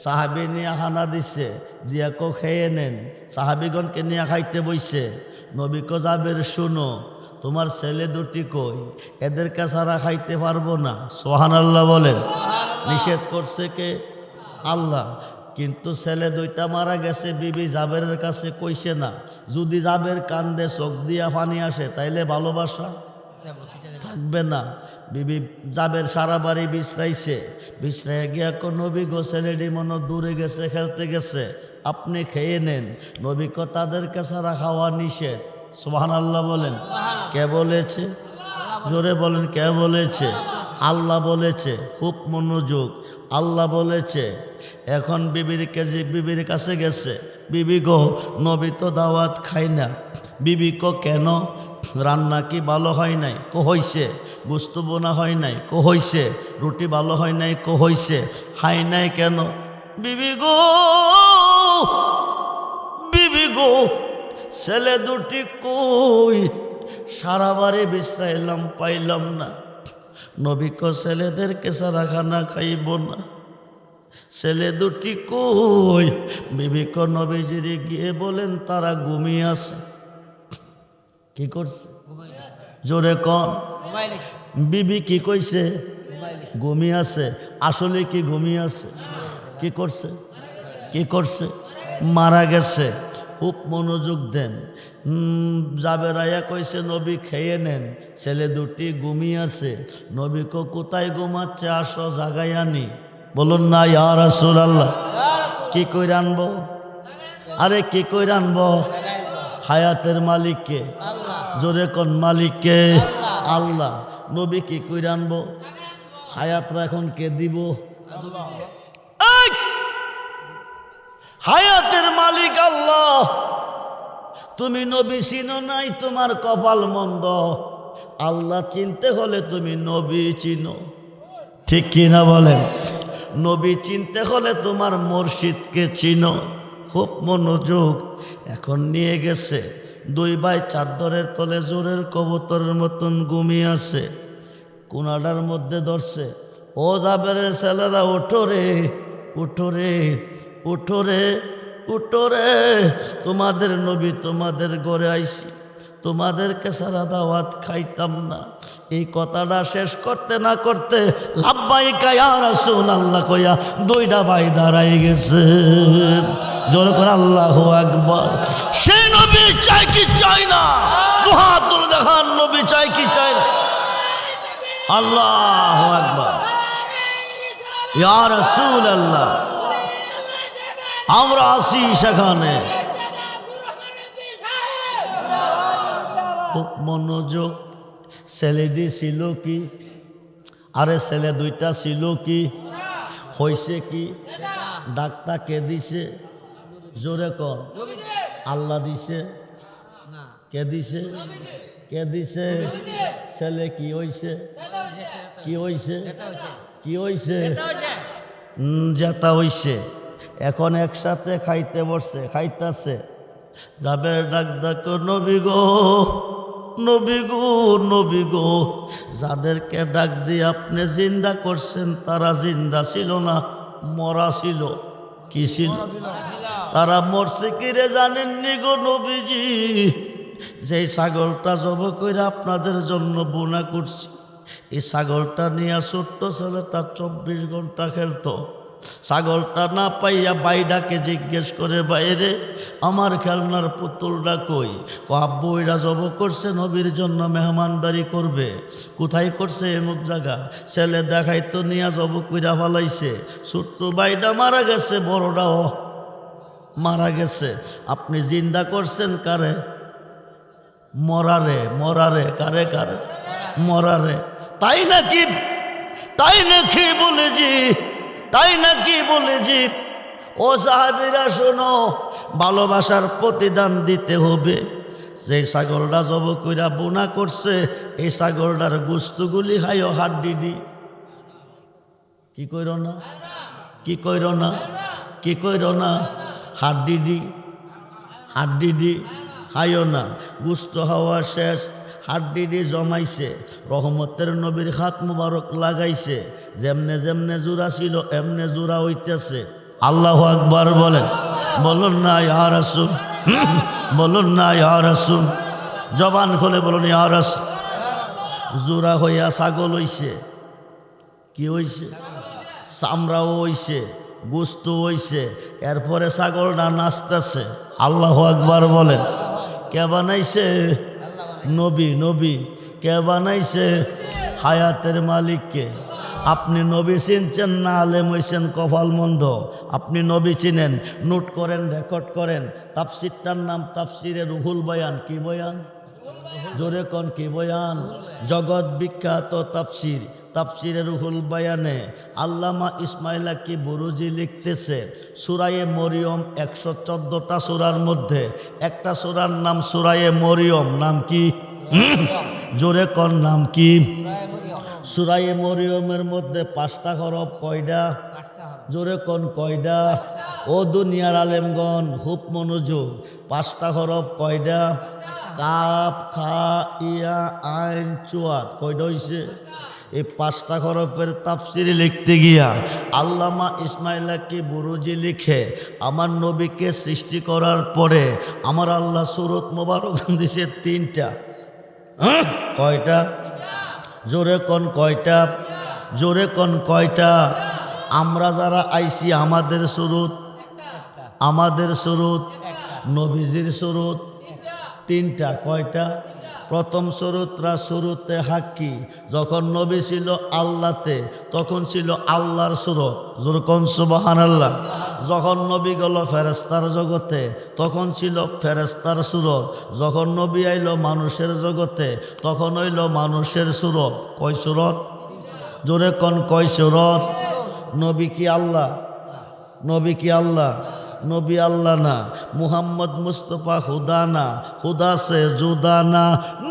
সাহাবি নিয়ে খানা দিচ্ছে, দিয়া কো খেয়ে নেন। সাহাবিগণকে নিয়ে খাইতে বইছে। নবী কো জাবের শুনো, তোমার ছেলে দুটি কই? এদেরকে সারা খাইতে পারবো না। সুবহানাল্লাহ বলেন। নিষেধ করছে কে? আল্লাহ। কিন্তু ছেলে দুইটা মারা গেছে, বিবি জাবেরের কাছে কইছে না। যদি জাবের কান্দে চোখ দিয়া পানি আসে তাইলে ভালোবাসা থাকবে না। বিবি জাবের সারা বাড়ি বিশ্রাইছে, বিশ্রাইয়া গিয়া কো নবী গো ছেলেটি মনে দূরে গেছে, খেলতে গেছে, আপনি খেয়ে নেন। নবী কো তাদেরকে সারা খাওয়া নিষেধ। সুবহানাল্লাহ বলেন। কে বলেছে? জোরে বলেন, কে বলেছে? আল্লাহ বলেছে। খুব মনোযোগ। আল্লাহ বলেছে। এখন বিবির কাছে গেছে, বিবি গো নবী তো দাওয়াত খাই না। বিবি কো কেন? রান্না কি ভালো হয় নাই? কো হইছে। গোস্ত বোনা হয় নাই? কো হইছে। রুটি ভালো হয় নাই? কো হইছে। খাই নাই কেন? বিবি গো, বিবি গো ছেলে দুটি কই? সারা বাড়ি বিশ্রাইলাম, পাইলাম না। নবী কো ছেলেদেরকে সারা খানা খাইব না। ছেলে দুটি কই? বিবি কো নবীজিরে গিয়ে বলেন তারা ঘুমিয়ে আছে। কি করছে? জোরে কন। বিবি কি কইছে? ঘুমিয়ে আছে। আসলে কি ঘুমিয়ে আছে? কি করছে? কি করছে? মারা গেছে। খুব মনোযোগ দেন। জাবেরাইয়া কইছে নবী খেয়ে নেন, ছেলে দুটি ঘুমিয়ে আছে। নবী কো কোথায় ঘুমাচ্ছে? আসো জাগাই আনি। বলুন না ইয়া রাসূলুল্লাহ। কি কইরা আনবো? আরে কি কইরা আনবো? হায়াতের মালিককে? জোরে কোন মালিককে? আল্লাহ। নবী কি কইরা আনবো? হায়াতরা এখন কে দিব? হায়াতের মালিক আল্লাহ। তুমি নবী চিনো নাই, তোমার কপাল মন্দ। আল্লাহ চিনতে হলে তুমি নবী চিনো। ঠিক কিনা বলেন? নবী চিনতে হলে তোমার মুর্শিদকে চিনো। খুব মনোযোগ। এখন নিয়ে গেছে দুই ভাই চাদরের তলে জোরের কবুতরের মতন ঘুমিয়ে আছে। কোনাডার মধ্যে ধরছে, ও জাবেরের ছেলেরা ওঠো রে, উঠো রে, উঠো রে, উঠো রে, তোমাদের নবী তোমাদের ঘরে আইছি। তোমাদেরকে সারা দাওয়াত খাইতাম না। এই কথাটা শেষ করতে না করতে লাব্বাইকা ইয়া রাসূলুল্লাহ কইয়া দুইটা ভাই দাঁড়াই গেছে। জোর করে আল্লাহু আকবার। সে নবী চাই কি চাই না? দুহাত তুলে দেখান, নবী চাই কি চাই না? আল্লাহু আকবার। ইয়া রাসূলুল্লাহ, আমরা আসি সেখানে। খুব মনোযোগ। ছেলেটি ছিল কি? আরে ছেলে দুইটা ছিল কি? হইছে কি? ডাকটা কে দিছে? জোরে কর। আল্লাহ দিছে? কে দিছে? কে দিছে? ছেলে কি হইছে? কি হইছে? কি হইছে? জেতা হইছে। এখন একসাথে খাইতে বসছে, খাইতাছে। যাবে ডাক ডাকো নবী গো, নবী গো, নবী গো। যাদেরকে ডাক দিয়ে আপনি জিন্দা করছেন তারা জিন্দা ছিল না, মরা ছিল। কি ছিল? তারা মরছে কিরে জানেননি গো নবীজি? যেই ছাগলটা জব করে আপনাদের জন্য বোনা করছি, এই ছাগলটা নিয়ে ছোট্ট ছেলেটা 24 ঘন্টা খেলতো। ছাগলটা না পাইয়া বাইডাকে জিজ্ঞেস করে, বাইরে আমার খেলনার পুতুলটা কই? আব্বু এরা জব করছে নবীর জন্য মেহমানদারি করবে। কোথায় করছে? এমুক জায়গা। ছেলে দেখাই তো নিয়া জব কইরা ফালাইছে। ছোট্ট বাইডা মারা গেছে, বড়টাও মারা গেছে। আপনি জিন্দা করছেন কারে? মরারে। মরারে কারে? কারে? মরারে। তাই নাকি? তাই নাকি বলেছি? তাই নাকি বলেছি? ও সাহাবীরা শোনো, ভালোবাসার প্রতিদান দিতে হবে। যে ছাগলটা জব কইরা বোনা করছে, এই ছাগলটার গোস্তগুলি খাইও, হাড্ডি দি। কি কইর না? কি কইর না? কি কইর না? হাড্ডি দি, হাড্ডি দি খাইও না। গোস্ত খাওয়া শেষ, হাড্ডি দি জমাইছে। রহমতের নবীর হাত মুবারক লাগাইছে। যেমনে যেমনে জোড়া ছিল এমনে জোড়া হইতেছে। আল্লাহু আকবার বলেন। বলুন না ইয়া রাসূল, বলুন না ইয়া রাসূল। জবান খুলে বলুন ইয়া রাসূল। জোড়া হইয়া ছাগল হইছে। কি হইছে? চামড়াও হইছে, গোস্ত হইছে। এরপরে ছাগলটা নাচতেছে। আল্লাহু আকবার বলেন। কে বানাইছে? নবী। নবী কে বানাইছে? হায়াতের মালিককে। আপনি নবী চিনছেন না, আলেম হইছেন কপাল মন্দ। আপনি নবী চিনেন, নোট করেন, রেকর্ড করেন। তাফসিরটার নাম তাফসিরে রুহুল বয়ান। কি বয়ান? জোরে কোন কি বয়ান? জগৎ বিখ্যাত তাফসির, তাফসিরে রুহুল বয়ানে আল্লামা ইসমাইল কি বুরুজি লিখতেছে, সূরায়ে মরিয়ম 114টা সূরার মধ্যে একটা সূরার নাম সূরায়ে মরিয়ম। নাম কি? জোরে কোন নাম কি? সূরায়ে মরিয়মের মধ্যে 5টা হরফ। কয়টা? জোরে কোন কয়টা? ও দুনিয়ার আলেমগণ খুব মনোযোগ। 5টা হরফ। কয়টা? কাফ, খা, ইয়া, আইন, চুয়াত। কয়টা হইছে? এই 5টা হরফের তাফসির লিখতে গিয়া আল্লামা ইসমাইল কি বুরুজি লিখে, আমার নবীকে সৃষ্টি করার পরে আমার আল্লাহ সূরত মোবারক দিছে 3টা। কয়টা? জোরে কোন কয়টা? জোরে কোন কয়টা? আমরা যারা আইছি আমাদের সুরত, আমাদের সুরত, নবীজির সুরত 3টা। কয়টা? প্রথম সুরতরা সুরতে হাক্কি। যখন নবী ছিল আল্লাহতে তখন ছিল আল্লাহর সুরত। জোরে কোন সুবহানাল্লাহ। যখন নবী গেল ফেরেশতার জগতে তখন ছিল ফেরেশতার সুরত। যখন নবী আইল মানুষের জগতে তখন হইল মানুষের সুরত। কয় সুরত? জোরে কোন কয় সুরত? নবী কি আল্লাহ? নবী কি আল্লাহ? নবী আল্লাহ না। মুহাম্মদ মুস্তফা খুদা না, খুদা সে জুদা না।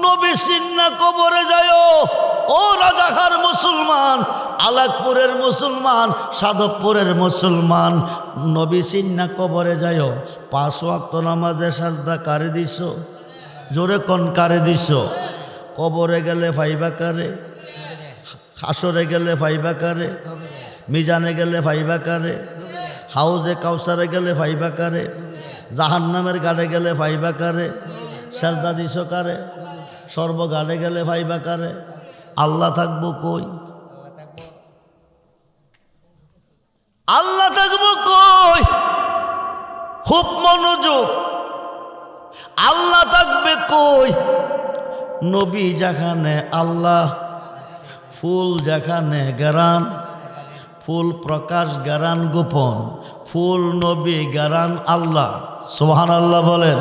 নবী সিন্না কবরে যায়। ও রাজাখার মুসলমান, আলাকপুরের মুসলমান, সাধবপুরের মুসলমান, নবী সিন্না কবরে যায়। 5 ওয়াক্ত নামাজে সাজদা কারে দিছ? জোরে কোন কারে দিছ? কবরে গেলে ফাইবা কারে? হাসরে গেলে ফাইবা কারে? মিজানে গেলে ফাইবা কারে? হাউজে কাউসারে গেলে ফাইবা কারে? জাহান্নামের গাড়ে গেলে ফাইবা কারে? সাজদা দিছ কারে? সর্বগানে গেলে ভাইবা কারে? আল্লাহ থাকবো কই? আল্লাহ থাকবো কই? খুব মনোযোগ। আল্লাহ থাকবে কই? নবী যেখানে আল্লাহ, ফুল যেখানে গেরান, ফুল প্রকাশ গেরান গোপন, ফুল নবী গেরান আল্লাহ। সুবহানাল্লাহ বলেন।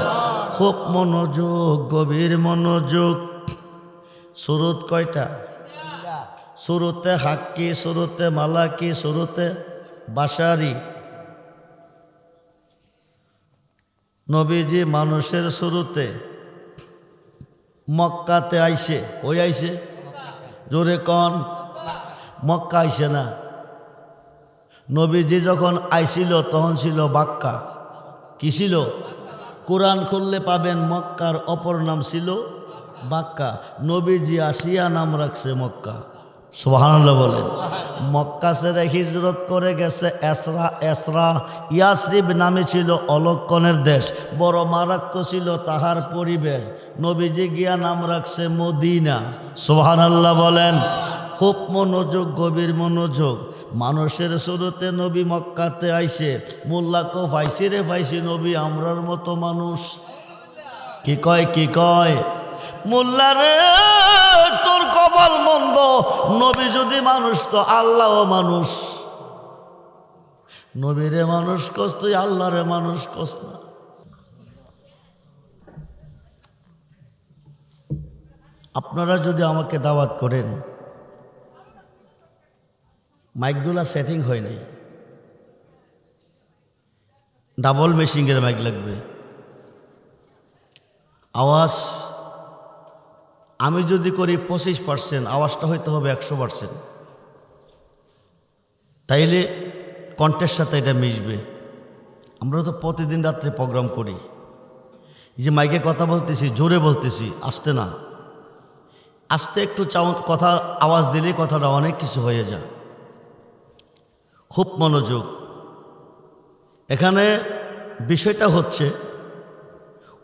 খুব মনোযোগ, গভীর মনোযোগ। সুরত কয়টা? শুরুতে হাক্কি, শুরুতে মালাকি, শুরুতে বাশারি। নবীজি মানুষের শুরুতে মক্কাতে আইছে। কই আইছে? জোরে কন। মক্কা আইছে না। নবীজি যখন আইছিল তখন ছিল বাক্কা। কি ছিল? কোরআন খুললে পাবেন মক্কার অপর নাম ছিল বাক্কা। নবীজি আসিয়া নাম রাখছে মক্কা। সুবহানাল্লাহ বলেন। মক্কা ছেড়ে হিজরত করে গেছে এসরা। এসরা ইয়াসরিব নামে ছিল অলক্ষণের দেশ। বড় মারাত্মক ছিল তাহার পরিবেশ। নবীজি গিয়া নাম রাখছে মদিনা। সুবহানাল্লাহ বলেন। খুব মনোযোগ, গভীর মনোযোগ। মানুষের শুরুতে নবী মক্কাতে আইছে। মোল্লাকে পাইছি রে পাইছি নবী আমরার মতো মানুষ। কি কয়? কি কয়? মোল্লা রে তোর কপাল মন্দ, নবী যদি মানুষ তো আল্লাহও মানুষ। নবীরে মানুষ কস, তুই আল্লাহরে মানুষ কস না। আপনারা যদি আমাকে দাওয়াত করেন, মাইকগুলা সেটিং হয় নাই, ডাবল মেশিংয়ের মাইক লাগবে। আওয়াজ আমি যদি করি 25%, আওয়াজটা হয়তো হবে 100%। তাইলে কণ্ঠের সাথে এটা মিশবে। আমরা তো প্রতিদিন রাত্রে প্রোগ্রাম করি। এই যে মাইকে কথা বলতেছি, জোরে বলতেছি, আস্তে না। আস্তে একটু কথা আওয়াজ দিলে কথাটা অনেক কিছু হয়ে যায়। খুব মনোযোগ। এখানে বিষয়টা হচ্ছে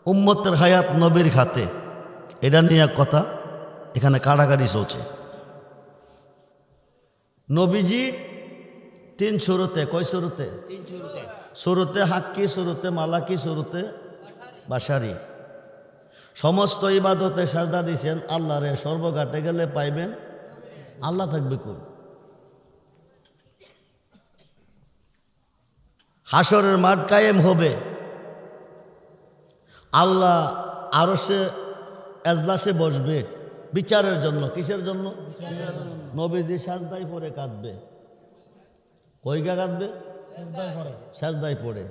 উম্মতের হায়াত নবীর খাতে। এটা নিয়ে কথা এখানে কাড়াকাড়ি চলছে। নবীজি 3 শুরুতে, কয় শুরুতে? 3 শুরুতে। শুরুতে হাক্কি, শুরুতে মালাকি, শুরুতে বাশারি। সমস্ত ইবাদতে সাজদা দিয়েছেন আল্লাহরে। সর্বঘাটে গেলে পাইবেন আল্লাহ থাকবে কই? হাসরের মাঠ কায়েম হবে। আল্লাহ আরশে এজলাসে বসবে বিচারের জন্য। কিসের জন্য? নবীজি সাজদায় পড়ে কাঁদবে। কইগা কাঁদবে? সাজদায় পড়ে।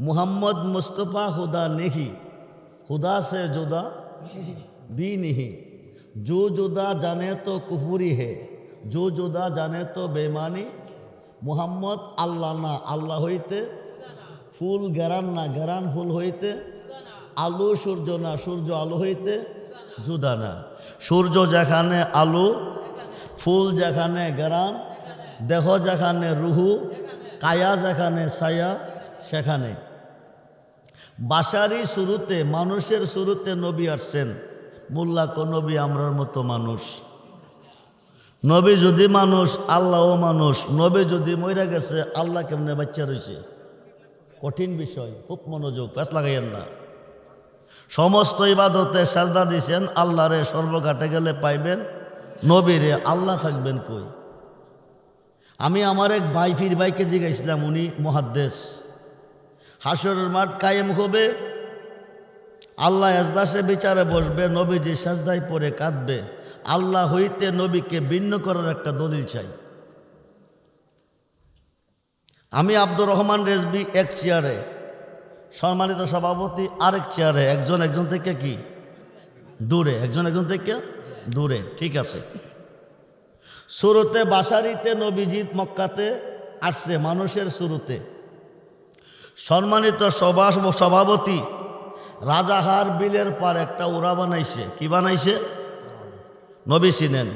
মুহাম্মদ মুস্তফা খুদা নেহি, खुदा से जुदा भी नहीं, जो जुदा जाने तो कुफुरी है, जो जुदा जाने तो बेमानी। मुहम्मद আল্লাহ না, আল্লাহ হইতে ফুল গেরান না, গেরান ফুল হইতে আলো সূর্য না, সূর্য আলো হইতে জুদা না। সূর্য যেখানে আলো, ফুল যেখানে গেরান, দেহ যেখানে রুহু, কায়া যেখানে ছায়া সেখানে। বাশারি শুরুতে, মানুষের শুরুতে নবী আসছেন। মোল্লা কো নবী আমরার মতো মানুষ। নবী যদি মানুষ, আল্লাহও মানুষ। নবী যদি মইরা গেছে, আল্লাহ কেমনে বাচ্চা রয়েছে? কঠিন বিষয়। খুব মনোযোগ, প্যাস লাগাইয়েন না। সমস্ত ইবাদতে সাজদা দিয়েছেন আল্লাহরে। সর্বঘাটে গেলে পাইবেন নবীরে। আল্লাহ থাকবেন কই? আমি আমার এক ভাই ফির ভাইকে জিজ্ঞাসলাম, উনি মুহাদ্দিস। হাসরের মাঠ কায়েম হবে, আল্লাহ এজলাসে বিচারে বসবে, নবীজি সাজদায় পড়ে কাঁদবে। আল্লাহ হইতে নবীকে ভিন্ন করার একটা দলিল চাই। আমি আব্দুর রহমান রেজবি এক চেয়ারে, সম্মানিত সভাপতি আরেক চেয়ারে, একজন একজন থেকে কি দূরে, একজন একজন থেকে দূরে। ঠিক আছে। শুরুতে বাশারিতে নবীজি মক্কাতে আসছে, মানুষের শুরুতে। সম্মানিত সভাপতি রাজাহার বিলের পার একটা উড়া বানাইছে। কি বানাইছে? নবী চিনেন।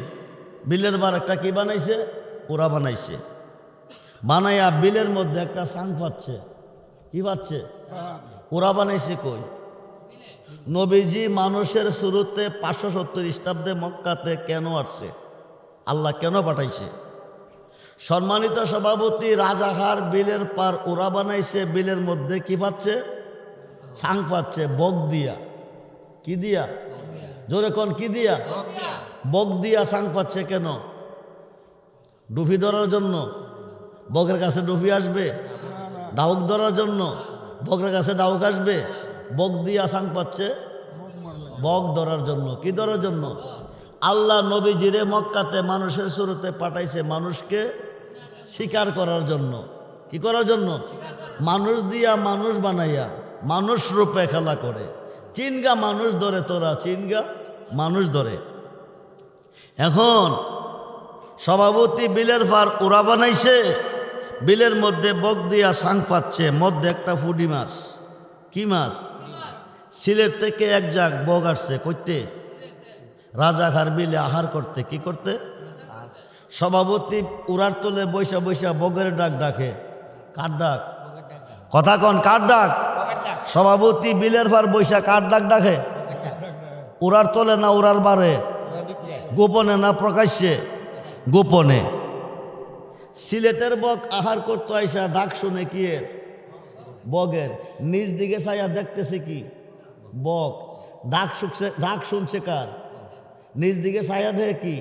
বিলের পার একটা কি বানাইছে? উড়া বানাইছে। বানাইয়া বিলের মধ্যে একটা সাং পাচ্ছে। কি পাচ্ছে? উড়া বানাইছে কই? নবীজি মানুষের শুরুতে 570 খ্রিস্টাব্দে মক্কাতে কেন আসছে? আল্লাহ কেন পাঠাইছে? সম্মানিত সভাপতি, রাজাহার বিলের পার ওরা বানাইছে, বিলের মধ্যে কি পাচ্ছে? ছাং পাচ্ছে বক দিয়া। কি দিয়া? জোরে কোন কি দিয়া? বক দিয়া ছাং পাচ্ছে কেন? ডুফি ধরার জন্য? বকের কাছে ডুফি আসবে? ডাউক ধরার জন্য? বকের কাছে ডাউক আসবে? বক দিয়া ছাং পাচ্ছে বক ধরার জন্য। কি ধরার জন্য? আল্লাহ নবীজিরে মক্কাতে মানুষের শুরুতে পাঠাইছে মানুষকে শিকার করার জন্য। কি করার জন্য? মানুষ দিয়া মানুষ বানাইয়া মানুষ রূপে খেলা করে। চিনগা মানুষ ধরে, তোরা চিনগা মানুষ ধরে। এখন সভাপতি বিলের পার ওরা বানাইছে, বিলের মধ্যে বক দিয়া সাং পাচ্ছে, মধ্যে একটা ফুডি মাছ। কি মাছ? সিলেট থেকে এক জাগ বক আসছে কইতে রাজাঘার বিলে আহার করতে। কি করতে? সভাপতি উড়ার তোলে বৈশা বৈশা বগের ডাক ডাকে। কার ডাক? কথা কন, কার ডাক? সভাপতি বিলের পার বৈশা কার ডাক ডাকে? উড়ার তোলে না উড়ার বারে? গোপনে না প্রকাশ্যে? গোপনে। সিলেটের বক আহার করতে আইসা ডাক শুনে কি এর? বগের। নিজ দিকে ছায়া দেখতেছে কি? বক। ডাক শুনছে কার? নিজ দিকে ছায়া দেখে কি?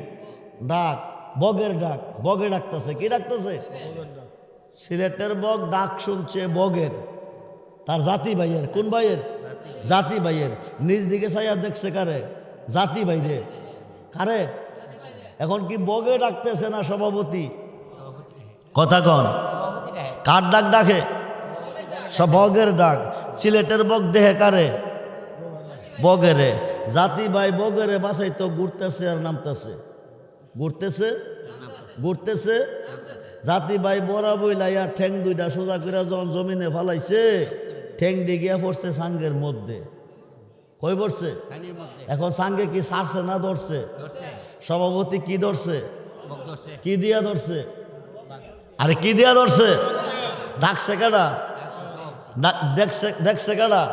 ডাক। বগের ডাক। বগে ডাকতেছে। কি ডাকতেছে? সিলেটের বক ডাক শুনছে বগের, তার জাতি ভাইয়ের। কোন ভাইয়ের? জাতি ভাইয়ের। নিজ দিকে ছায়া দেখছে কারে? জাতি ভাইরে। কারে? এখন কি বগে ডাকতেছে না সভাপতি? কথা কন, কার ডাক ডাকে? সব বগের ডাক। সিলেটের বক দেহে কারে? বগেরে। জাতি ভাই বগেরে বাসাই তো ঘুরতেছে আর নামতেছে, ঘুরতেছে ঘুরতেছে। জাতি ভাই বড়া বইলাইয়া ঠ্যাং দুইটা সোজা করে যখন জমিনে ফালাইছে, ঠ্যাং দিয়ে গিয়া পড়ছে সাঙ্গের মধ্যে। কই পড়ছে? এখন সাঙ্গে কি ছাড়ছে না ধরছে? সভাপতি কি ধরছে? কি দিয়া ধরছে? আরে কি দিয়া ধরছে? ডাকছে কারা? দেখছে কারা?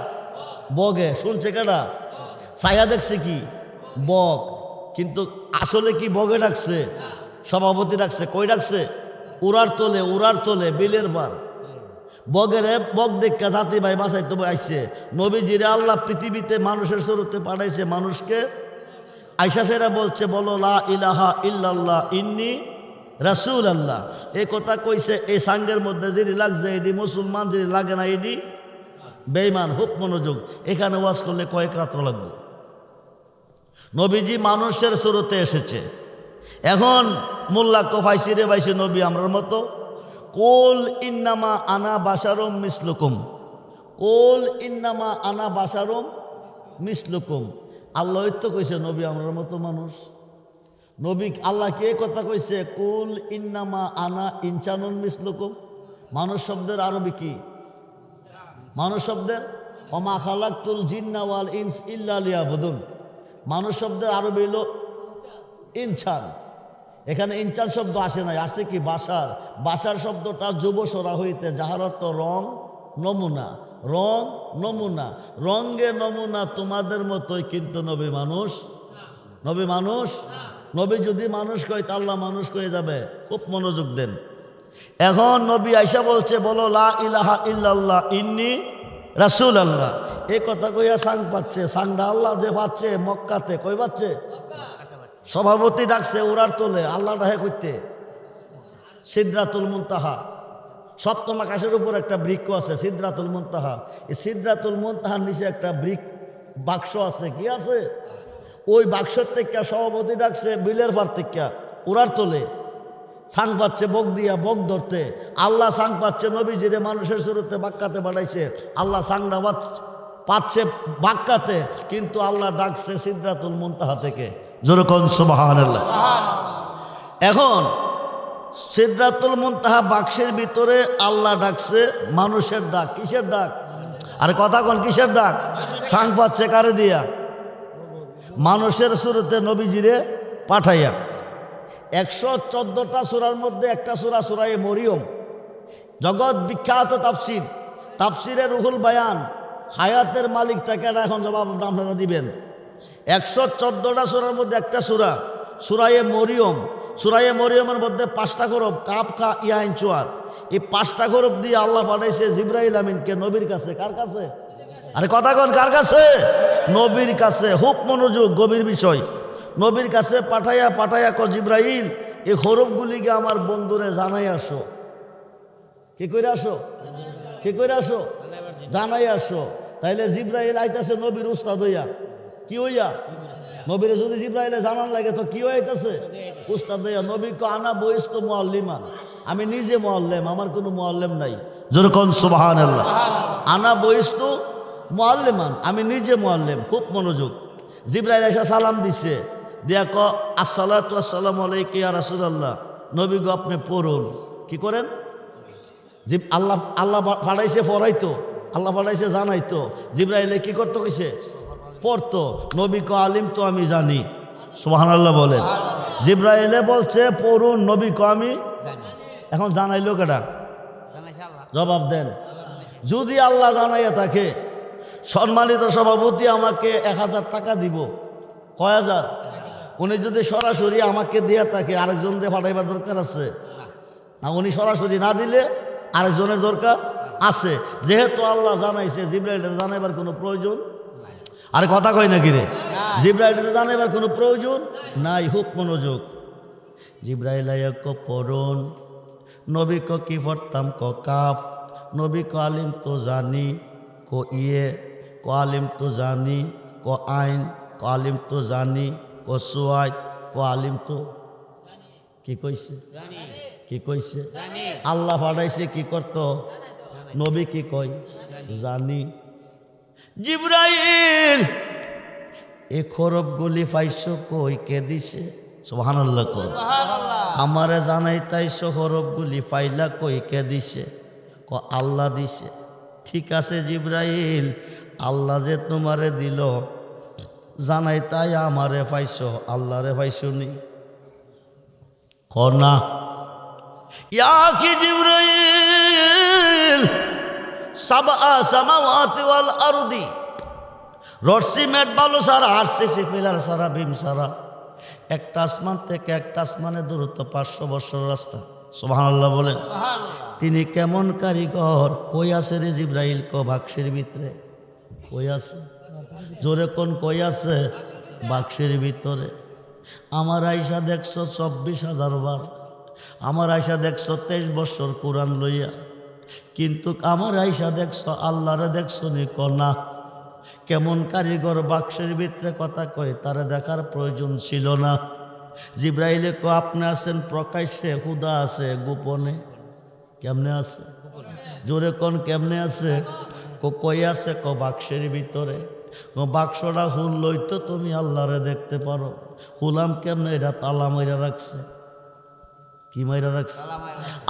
বগে। শুনছে কারা? ছায়া দেখছে কি? বক। কিন্তু আসলে কি বগে ডাকছে? সভাপতি ডাকছে। কই ডাকছে? উড়ার তোলে, উড়ার তোলে বিলের বার। বগেরে বক দেখা জাতি ভাই বাসাইতে আইসে। নবীজিরে আল্লাহ পৃথিবীতে মানুষের শুরুতে পাঠাইছে মানুষকে। আইসা সেরা বলছে, বলো লা ইলাহা ইল্লাল্লাহ ইন্নী রাসূল আল্লাহ। এই কথা কইছে। এই সাঙ্গের মধ্যে যদি লাগছে এটি মুসলমান, যদি লাগে না এটি বেঈমান। খুব মনোযোগ। এখানে ওয়াজ করলে কয়েক রাত্র লাগবে। নবীজি মানুষের শুরুতে এসেছে। এখন মোল্লা কফাইছি রে ভাইসি নবী আমরার মতো। কোল ইন্নামা আনা বাশারুম মিসলুকুম, কোল ইন্নামা আনা বাশারুম মিসলুকুম। আল্লাহ তো কইছে নবী আমরার মতো মানুষ। নবী আল্লাহ কে কথা কইছে? কুল ইন্নামা আনা ইনসানুন মিসলুকুম। মানুষ শব্দের আরবি কি? মানুষ শব্দের ওমা খালাকতুল জিন্না ওয়াল ইনস ইল্লা লিয়াবুদুন। মানুষ শব্দের আরবি হলো ইনসান। এখানে ইনসান শব্দ আসে নাই, আসে কি? বাসার। বাসার শব্দটা যুবসরা হইতে, যাহার অর্থ রং, নমুনা। রং, নমুনা। রঙে নমুনা তোমাদের মতোই, কিন্তু নবী মানুষ। নবী মানুষ। নবী যদি মানুষ কয় তা আল্লাহ মানুষ কয়ে যাবে। খুব মনোযোগ দেন। এখন নবী আইসা বলছে, বলো লা ইলাহা ইল্লাল্লাহ ইন্নী রাসূল আল্লাহ। এই কথা কইয়া সাং পাচ্ছে। সাংটা আল্লাহ যে পাচ্ছে মক্কাতে। কই পাচ্ছে? সভাপতি ডাকছে উড়ার তোলে। আল্লাহ ডাহে করতে সিদরাতুল মুনতাহা। সপ্তম আকাশের উপর একটা বৃক্ষ আছে সিদরাতুল মুনতাহা। এই সিদরাতুল মুনতাহার নিচে একটা বাক্স আছে। কি আছে? ওই বাক্সের থেকে সভাপতি ডাকছে বিলের পার থেকে উড়ার তোলে। সাং পাচ্ছে বক দিয়া, বক ধরতে। আল্লাহ সাং পাচ্ছে নবীজিরে মানুষের শুরুতে বাক্কাতে বাড়াইছে। আল্লাহ সাংটা পাচ্ছে বাক্কাতে, কিন্তু আল্লাহ ডাকছে সিদরাতুল মুনতাহা থেকে। জোরে কোন সুবহানাল্লাহ। এখন সিদরাতুল মুনতাহা বাক্সের ভিতরে আল্লাহ ডাকছে মানুষের ডাক। কিসের ডাক? আরে কথা কোন, কিসের ডাক? সাং পাচ্ছে কারে দিয়া? মানুষের শুরুতে নবীজিরে পাঠাইয়া। 114টা সূরার মধ্যে একটা সূরা সূরায়ে মরিয়ম, জগৎ বিখ্যাত তাফসির। তাফসিরে রুহুল বায়ান হায়াতের মালিকটা কেডা? এখন জবাব আপনারা দিবেন। 114টা সূরার মধ্যে একটা সূরা সূরায়ে মরিয়ম। সূরায়ে মরিয়মের মধ্যে 5টা হরফ, কাফ কা ইয়া আইন চুয়ার। এই 5টা হরফ দিয়ে আল্লাহ পাঠাইছে জিবরাইল আমিনকে নবীর কাছে। কার কাছে? আরে কথা কন, কার কাছে? নবীর কাছে। খুব মনোযোগ, গভীর বিষয়। নবীর কাছে পাঠাইয়া জিবরাইল এই হরফগুলিকে আমার বন্ধুরে জানাই আসো। কি করে আসো? কি করে আসো? জানাই আসো। তাইলে জিবরাইল আইতাছে নবীর উস্তাদ হইয়া। কি হইয়া? নবীরে যদি জিবরাইলে জানান লাগে তো কি হইতাছে? উস্তাদ হইয়া। নবী কো আনা বয়স্ত মুআল্লিমান, আমি নিজে মুআল্লিম, আমার কোনো মুআল্লিম নাই। জোরে কোন সুবহানাল্লাহ। আনা বয়স্ত মুআল্লিমান, আমি নিজে মুআল্লিম। খুব মনোযোগ। জিবরাইল এসে সালাম দিছে, দিয়া ক আসসালাতু আসসালামু আলাইকা ইয়া রাসূলুল্লাহ। নবী গো আপনি পড়ুন। কি করেন? আল্লাহ পাঠাইছে পড়াইতো, আল্লাহ পাঠাইছে জানাইতো। জিবরাইলে কি করতে কইছে? পড়তো। নবী ক আলিম তো আমি জানি। সুবহানাল্লাহ বলেন। জিবরাইলে বলছে পড়ুন, নবী ক আমি এখন জানাইলো কেডা? জবাব দেন। যদি আল্লাহ জানাইয়া থাকে, সম্মানিত সভাপতি আমাকে 1000 টাকা দিব। কয় হাজার? উনি যদি সরাসরি আমাকে দিয়া থাকে, আরেকজন দিয়ে পাঠাইবার দরকার আছে না? উনি সরাসরি না দিলে আরেকজনের দরকার আছে। যেহেতু আল্লাহ জানাইছে, জিবরাইলের জানাইবার কোনো প্রয়োজন। আরে কথা কয় নাকি রে? জিবরাইলের জানাইবার কোনো প্রয়োজন নাই। হুক মনোযোগ। জিবরাইল ক পড়ুন। নবী ক কি পড়তাম? ক কাফ। নবী ক আলিম তো জানি। ক ইয়ে। ক আলিম তো জানি। ক আইন। ক আলিম তো জানি। ক সুয়াই। ক আলিম তো কি কইছে? কি কইছে? আল্লাহ পাঠাইছে কি করত? নবী কি কয়? জানি। জিবরাইল এ খরবগুলি পাইছো কই? কে দিছে? সুবহানাল্লাহ কই। আমারে জানাইতাইছো খরবগুলি পাইলা কই? কে দিছে? ক আল্লাহ দিছে। ঠিক আছে জিবরাইল, আল্লাহ যে তোমারে দিল জানাইতাই আমারে পাইছো, আল্লাহরে পাইছো নি? ক না। ইয়া কি জিবরাইল সাবআ সামাওয়াতি ওয়াল আরদি, রশি মেট বালু সারা, আরসিসি পিলার সারা, বিম সারা, একটা আসমান থেকে একটা আসমানের দূরত্ব 500 বছর রাস্তা। সুবহানাল্লাহ বলেন। তিনি কেমন কারিগর? কই আছে রে জিবরাইল? ক বাক্সের ভিতরে। কই আছে? জোরে কোন কই আছে? বাক্সের ভিতরে। আমার আয়সা দেখছো 24,000 বার। আমার আয়সা দেখছো 23 বছর কোরআন লইয়া। কিন্তু আমার আয়সা দেখছো আল্লাহরে দেখছো নি? ক না। কেমন কারিগর? বাক্সের ভিতরে কথা কয়, তারে দেখার প্রয়োজন ছিল না। জিবরাইলে ক আপনি আছেন প্রকাশ্যে, খুদা আছে গোপনে। কেমনে আছে? জোরে কোন কেমনে আছে? কই আছে? ক বাক্সের ভিতরে। বাক্সটা হুল লইতো তুমি আল্লাহরে দেখতে পারো। হুলাম কেমনে? এটা তালা মাইরা রাখছে। কি মাইরা রাখছে?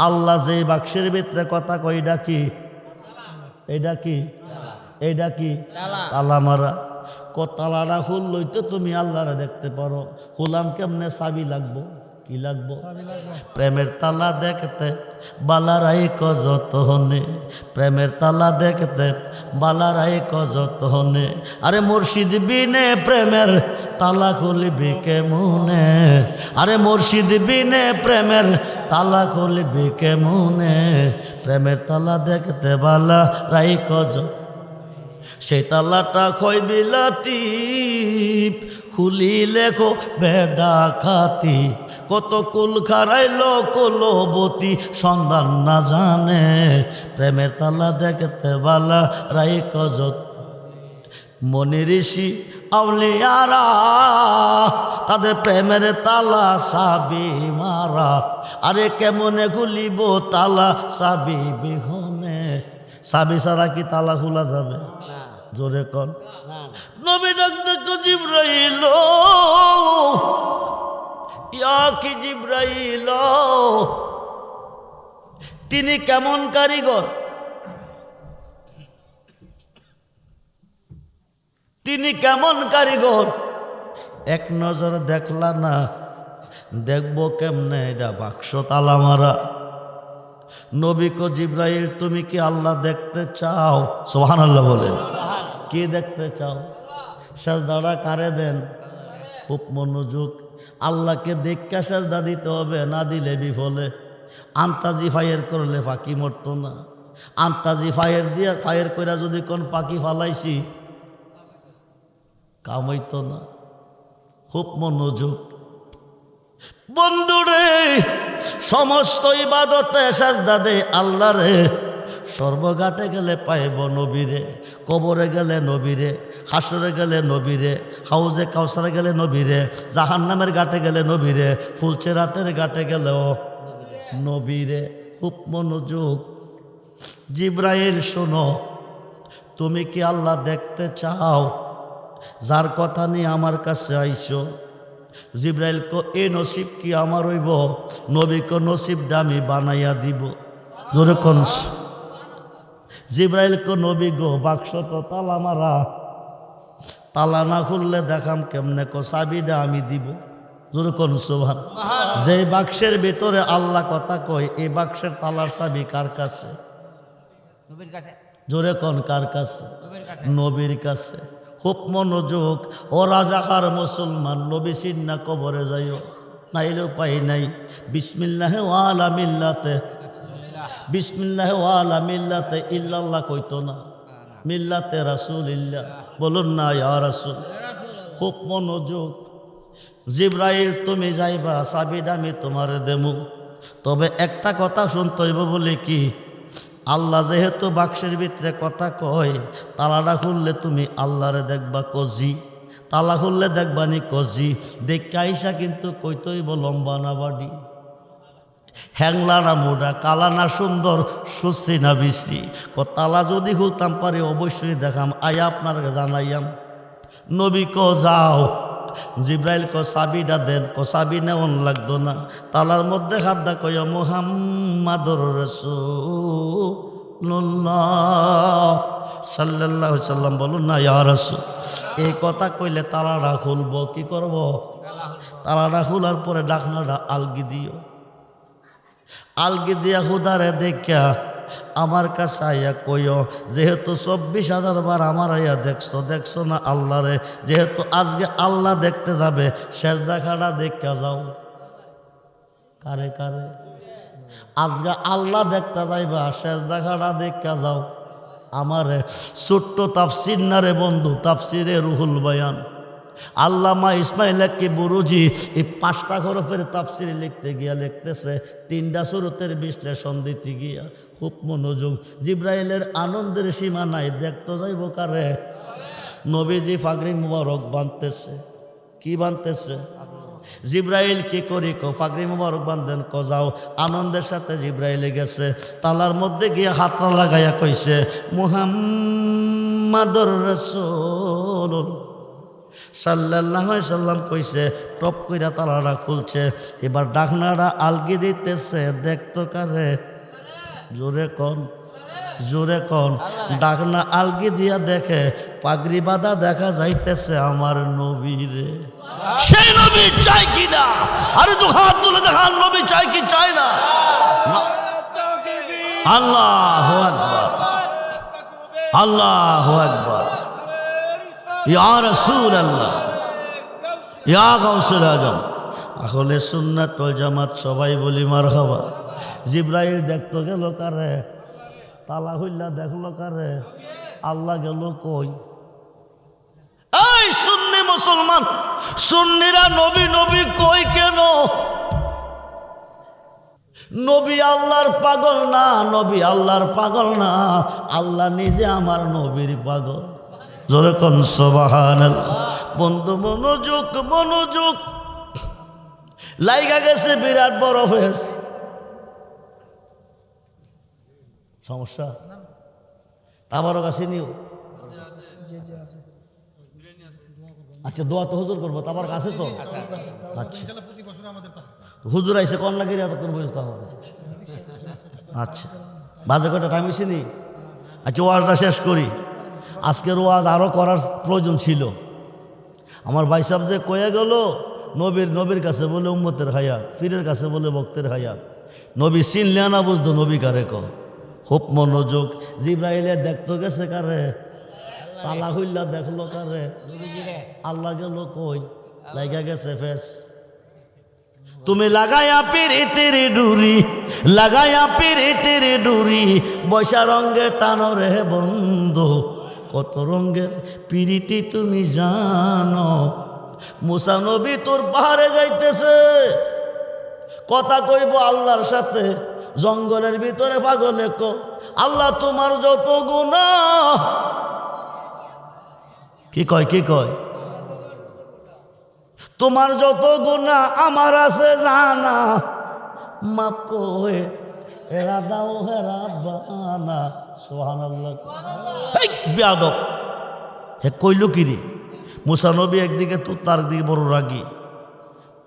আল্লাহ যে বাক্সের ভিতরে কথা কই, এটা কি? এটা কি? এইটা কি? তালা মারা। ক তালাটা হুল লইতো তুমি আল্লাহরে দেখতে পারো। হুলাম কেমনে? চাবি লাগবো। কি লাগবো? প্রেমের তালা দেখতে বালারাই কজত হনে, প্রেমের তালা দেখতে বালারাই কজত হনে। আরে মুর্শিদ বিনে প্রেমের তালা খুলবি কেমনে? আরে মুর্শিদ বিনে প্রেমের তালা খুলবি কেমনে? প্রেমের তালা দেখতে বালারাই কজত, সেই তালাটা খয় বিলাতি, খুলি লেখো বেডা খাতি। কত কুল খারাইলো কলবতী, সন্ধান না জানে। প্রেমের তালা দেখতে বালা রাই কজত। মনি ঋষি আউলিয়ারা তাদের প্রেমের তালা সাবি মারা। আরে কেমনে খুলিব তালা সাবি বিহনে? সাবি ছাড়া কি তালা খোলা যাবে? জোরে কন। নবী ডাক দেখো জিবরাইল, ইয়া কি জিবরাইল, তিনি কেমন কারিগর? তিনি কেমন কারিগর? এক নজর দেখলা না, দেখবো কেমনে? এটা বাক্স তালা মারা। নবী কো জিবরাইল তুমি কি আল্লাহ দেখতে চাও? সুবহানাল্লাহ বলেন। কি দেখতে চাও? সেজদাটা কারে দেন? খুব মনোযোগ। আল্লাহকে দেখা সেজদা দিতে হবে, না দিলে বিফলে। আন্তাজি ফায়ার করলে পাখি মরতো না। আন্তাজি ফায়ার করে যদি কোন পাখি ফালাইছি কামাইতো না। খুব মনোযোগ। বন্ধুরে, সমস্ত ইবাদতে সেজদা দে আল্লাহ রে। সর্বঘাটে গেলে পাইব নবীরে, কবরে গেলে নবীরে, হাসরে গেলে নবীরে, হাউজে কাউসারে গেলে নবীরে, জাহান্নামের ঘাটে গেলে নবীরে, ফুলচেরাতের ঘাটে গেলেও নবীরে। খুব মনোযোগ। জিব্রাইল শোনো, তুমি কি আল্লাহ দেখতে চাও? যার কথা নিয়ে আমার কাছে আইছো। জিব্রাইল কো এ নসিব কি আমার হইব? নবী কো নসিবটা আমি বানাইয়া দিব। জোরে কোন। জিব্রাইল কো নবী গো, বাক্স তো তালা মারা, তালা না খুললে দেখাম কেমনে? কো চাবিটা আমি দিব। জোরে কোন সুবহান। যে বাক্সের ভিতরে আল্লাহ কথা কয়, এই বাক্সের তালার চাবি কার কাছে? নবীর কাছে। জোরে কোন কার কাছে? নবীর কাছে। খুব মনোযোগ। ও রাজাকার মুসলমান, নবী সিন্না কবরে যাইও, নাইলে উপায় নাই। বিসমিল্লাহে ওয়ালা মিল্লাতে, বিসমিল্লাহে ওয়ালা মিল্লাতে ইল্লাল্লাহ কইতো না, মিল্লাতে রাসূলিল্লাহ বলুন না ইয়া রাসূল। খুব মনোযোগ। জিব্রাইল তুমি যাইবা, চাবিটা আমি তোমারে দেমু, তবে একটা কথা শুনতে হইব। বলে কি? আল্লাহ যেহেতু বাক্সের ভিতরে কথা কয়, তালাটা খুললে তুমি আল্লাহরে দেখবা কজি, তালা খুললে দেখবা নি কজি। দেখে আইসা কিন্তু কইতই লম্বা না বাড়ি, হ্যাংলা না মোড়া, কালা না সুন্দর, সুশ্রী না বৃষ্টি। তালা যদি খুলতাম পারি অবশ্যই দেখাম, আয়া আপনার জানাইয়াম। নবী কো যাও। জিব্রাইল কো চাবিটা দেন। কো চাবি নেওয়ান লাগতো না। তালার মধ্যে হাত দা কয় মুহাম্মাদুর রাসূলুল্লাহ সাল্লাল্লাহু আলাইহি সাল্লাম বলুন না ইয়া রাসূল। এই কথা কইলে তালাটা খুলবো। কি করব? তালাটা খোলার পরে ডাকনাটা আলগি দিও। আলগি দিয়া খুদারে দেখা আমার কাছে আইয়া কইও, যেহেতু 24,000 বার আমার আইয়া দেখছো না আল্লাহরে, যেহেতু আজকে আল্লাহ দেখতে যাবে, সেজদা খাড়া দেখা যাও। কারে কারে? আজকে আল্লাহ দেখতে যাইবা, সেজদা খাড়া দেখা যাও। আমারে ছোট্ট তাফসির না রে বন্ধু, তাফসিরে রুহুল বয়ান। আল্লামা ইসমাইল কি বুরুজি এই 5টা হরফের তাফসিরে লিখতে গিয়া লিখতেছে, 3টা সুরতের বিশ্লেষণ দিতে গিয়া। খুব মনোযোগ। জিব্রাইলের আনন্দের সীমা নাই। দেখতে যাইব কারে? নবীজি পাগড়ি মুবারক বাঁধতেছে। কি বাঁধতেছে? জিব্রাইল কি করি? কো পাগড়ি মুবারক বাঁধেন। কো যাও। আনন্দের সাথে জিব্রাইলে গেছে, তালার মধ্যে গিয়া হাতটা লাগাইয়া কইছে মুহাম্মাদুর রাসূল সাল্লাল্লাহু আলাইহি সাল্লাম কইছে। টপ কইরা তালাটা খুলছে। এবার ডাকনাটা আলগি দিতেছে। দেখতো কারে? জোরে কোন, জোরে কোন। ডাকনা আলগি দিয়া দেখে পাগড়ি বাঁধা দেখা যাইতেছে আমার নবীরে। সেই নবী চাই কিনা? আরে তো হাত তুলে দেখান, নবী চাই কি চাই না? আল্লাহু আকবার, আল্লাহু আকবার। ইয়া রাসূলুল্লাহ, ইয়া গাউসুল আজম। আহলে সুন্নাত ওয়াল জামাত সবাই বলি মারহাবা। জিব্রাইল দেখতো গেল কারে? তালা হইলা দেখলো কারে? আল্লাহ গেল কই? এই সুন্নি মুসলমান, সুন্নিরা নবী নবী কই কেন? নবী আল্লাহর পাগল না, নবী আল্লাহর পাগল না, আল্লাহ নিজে আমার নবীর পাগল। জোরে কোন সুবহানাল্লাহ। বন্ধু মনোযোগ, মনোযোগ। লাইগা গেছে বিরাট বড় ফেস। সমস্যা? তাবারও কাছে নিও। আচ্ছা দোয়া তো হুজুর করবো, তাবার কাছে তো। আচ্ছা হুজুর আইসে কন লাগে এতক্ষণ বুঝতে হবে। আচ্ছা বাজে কটা টাইম হয়েছে নি? আচ্ছা ওয়াজটা শেষ করি। আজকের ওয়াজ আরও করার প্রয়োজন ছিল। আমার ভাই সাহেব যে কয়ে গেল নবীর কাছে বলে উম্মতের হায়াত, পীরের কাছে বলে ভক্তের হায়াত। নবী চিনলে না বুঝতো নবী কারে ক। খুব মনোযোগ। জিব্রাইলে দেখতে গেছে কারে? তালা হইলা দেখলো কারে আল্লাহ গেল কই লাগা গেছে ফেস তুমি লাগায়া পিরিতির ডুরি লাগায়া পিরিতির ডুরি বৈশা রঙ্গে টানরে বন্ধু কত রঙ্গের পিরিতি তুমি জানো মুসা নবী তোর পাহাড়ে যাইতেছে কথা কইব আল্লাহর সাথে জঙ্গলের ভিতরে পাগলে কো আল্লাহ তোমার যত গুনাহ কি কয় তোমার যত গুনাহ আমার আছে জানা মাফ করে এরা দাও হে রাব্বানা সুবহানাল্লাহ এই বেয়াদব হে কইল কি রে মুসা নবী একদিকে তো তার দিকে বড় রাগী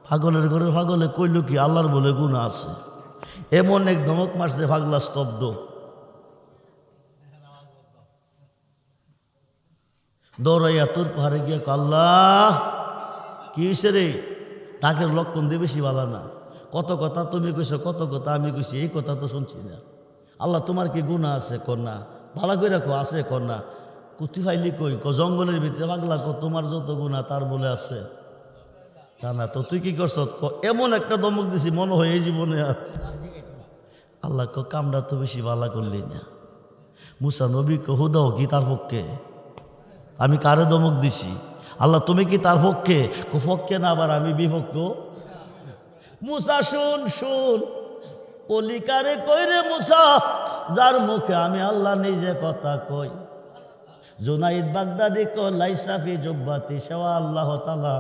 পাগলের ঘরে পাগলে কইল কি আল্লাহর বলে গুনাহ আছে এমন এক ধমক মারছে পাগলা স্তব্ধ দৌড়াইয়া তোর পাহাড়ে গিয়ে আল্লাহ কি হয়েছে রে তাকে লক্ষণ দিয়ে বেশি ভালো না কত কথা তুমি কইছো কত কথা আমি কইছি এই কথা তো শুনছি না আল্লাহ তোমার কি গুনাহ আছে কন্যা ভালো করে রাখো আছে কন্যা কুতি ফাইলি কই জঙ্গলের ভিতরে পাগলা কো তোমার যত গুনাহ তার বলে আছে জানা তো তুই কি করছ এমন একটা দমক দিছি মনে হয় এই জীবনে আর আল্লাহ কো কামটা তো বেশি ভালো করলি না মুসা নবী কো হুদাও কি তার পক্ষে আমি কারে দমক দিছি আল্লাহ তুমি কি তার পক্ষে পক্ষে না আবার আমি বিপক্ষ মুসা শুন অলিকারে কইরে মুসা যার মুখে আমি আল্লাহ নিজে কথা কই জুনাইদ বাগদাদি কো লাইসাফি জুব্বাতি সেওয়া আল্লাহ তাআলা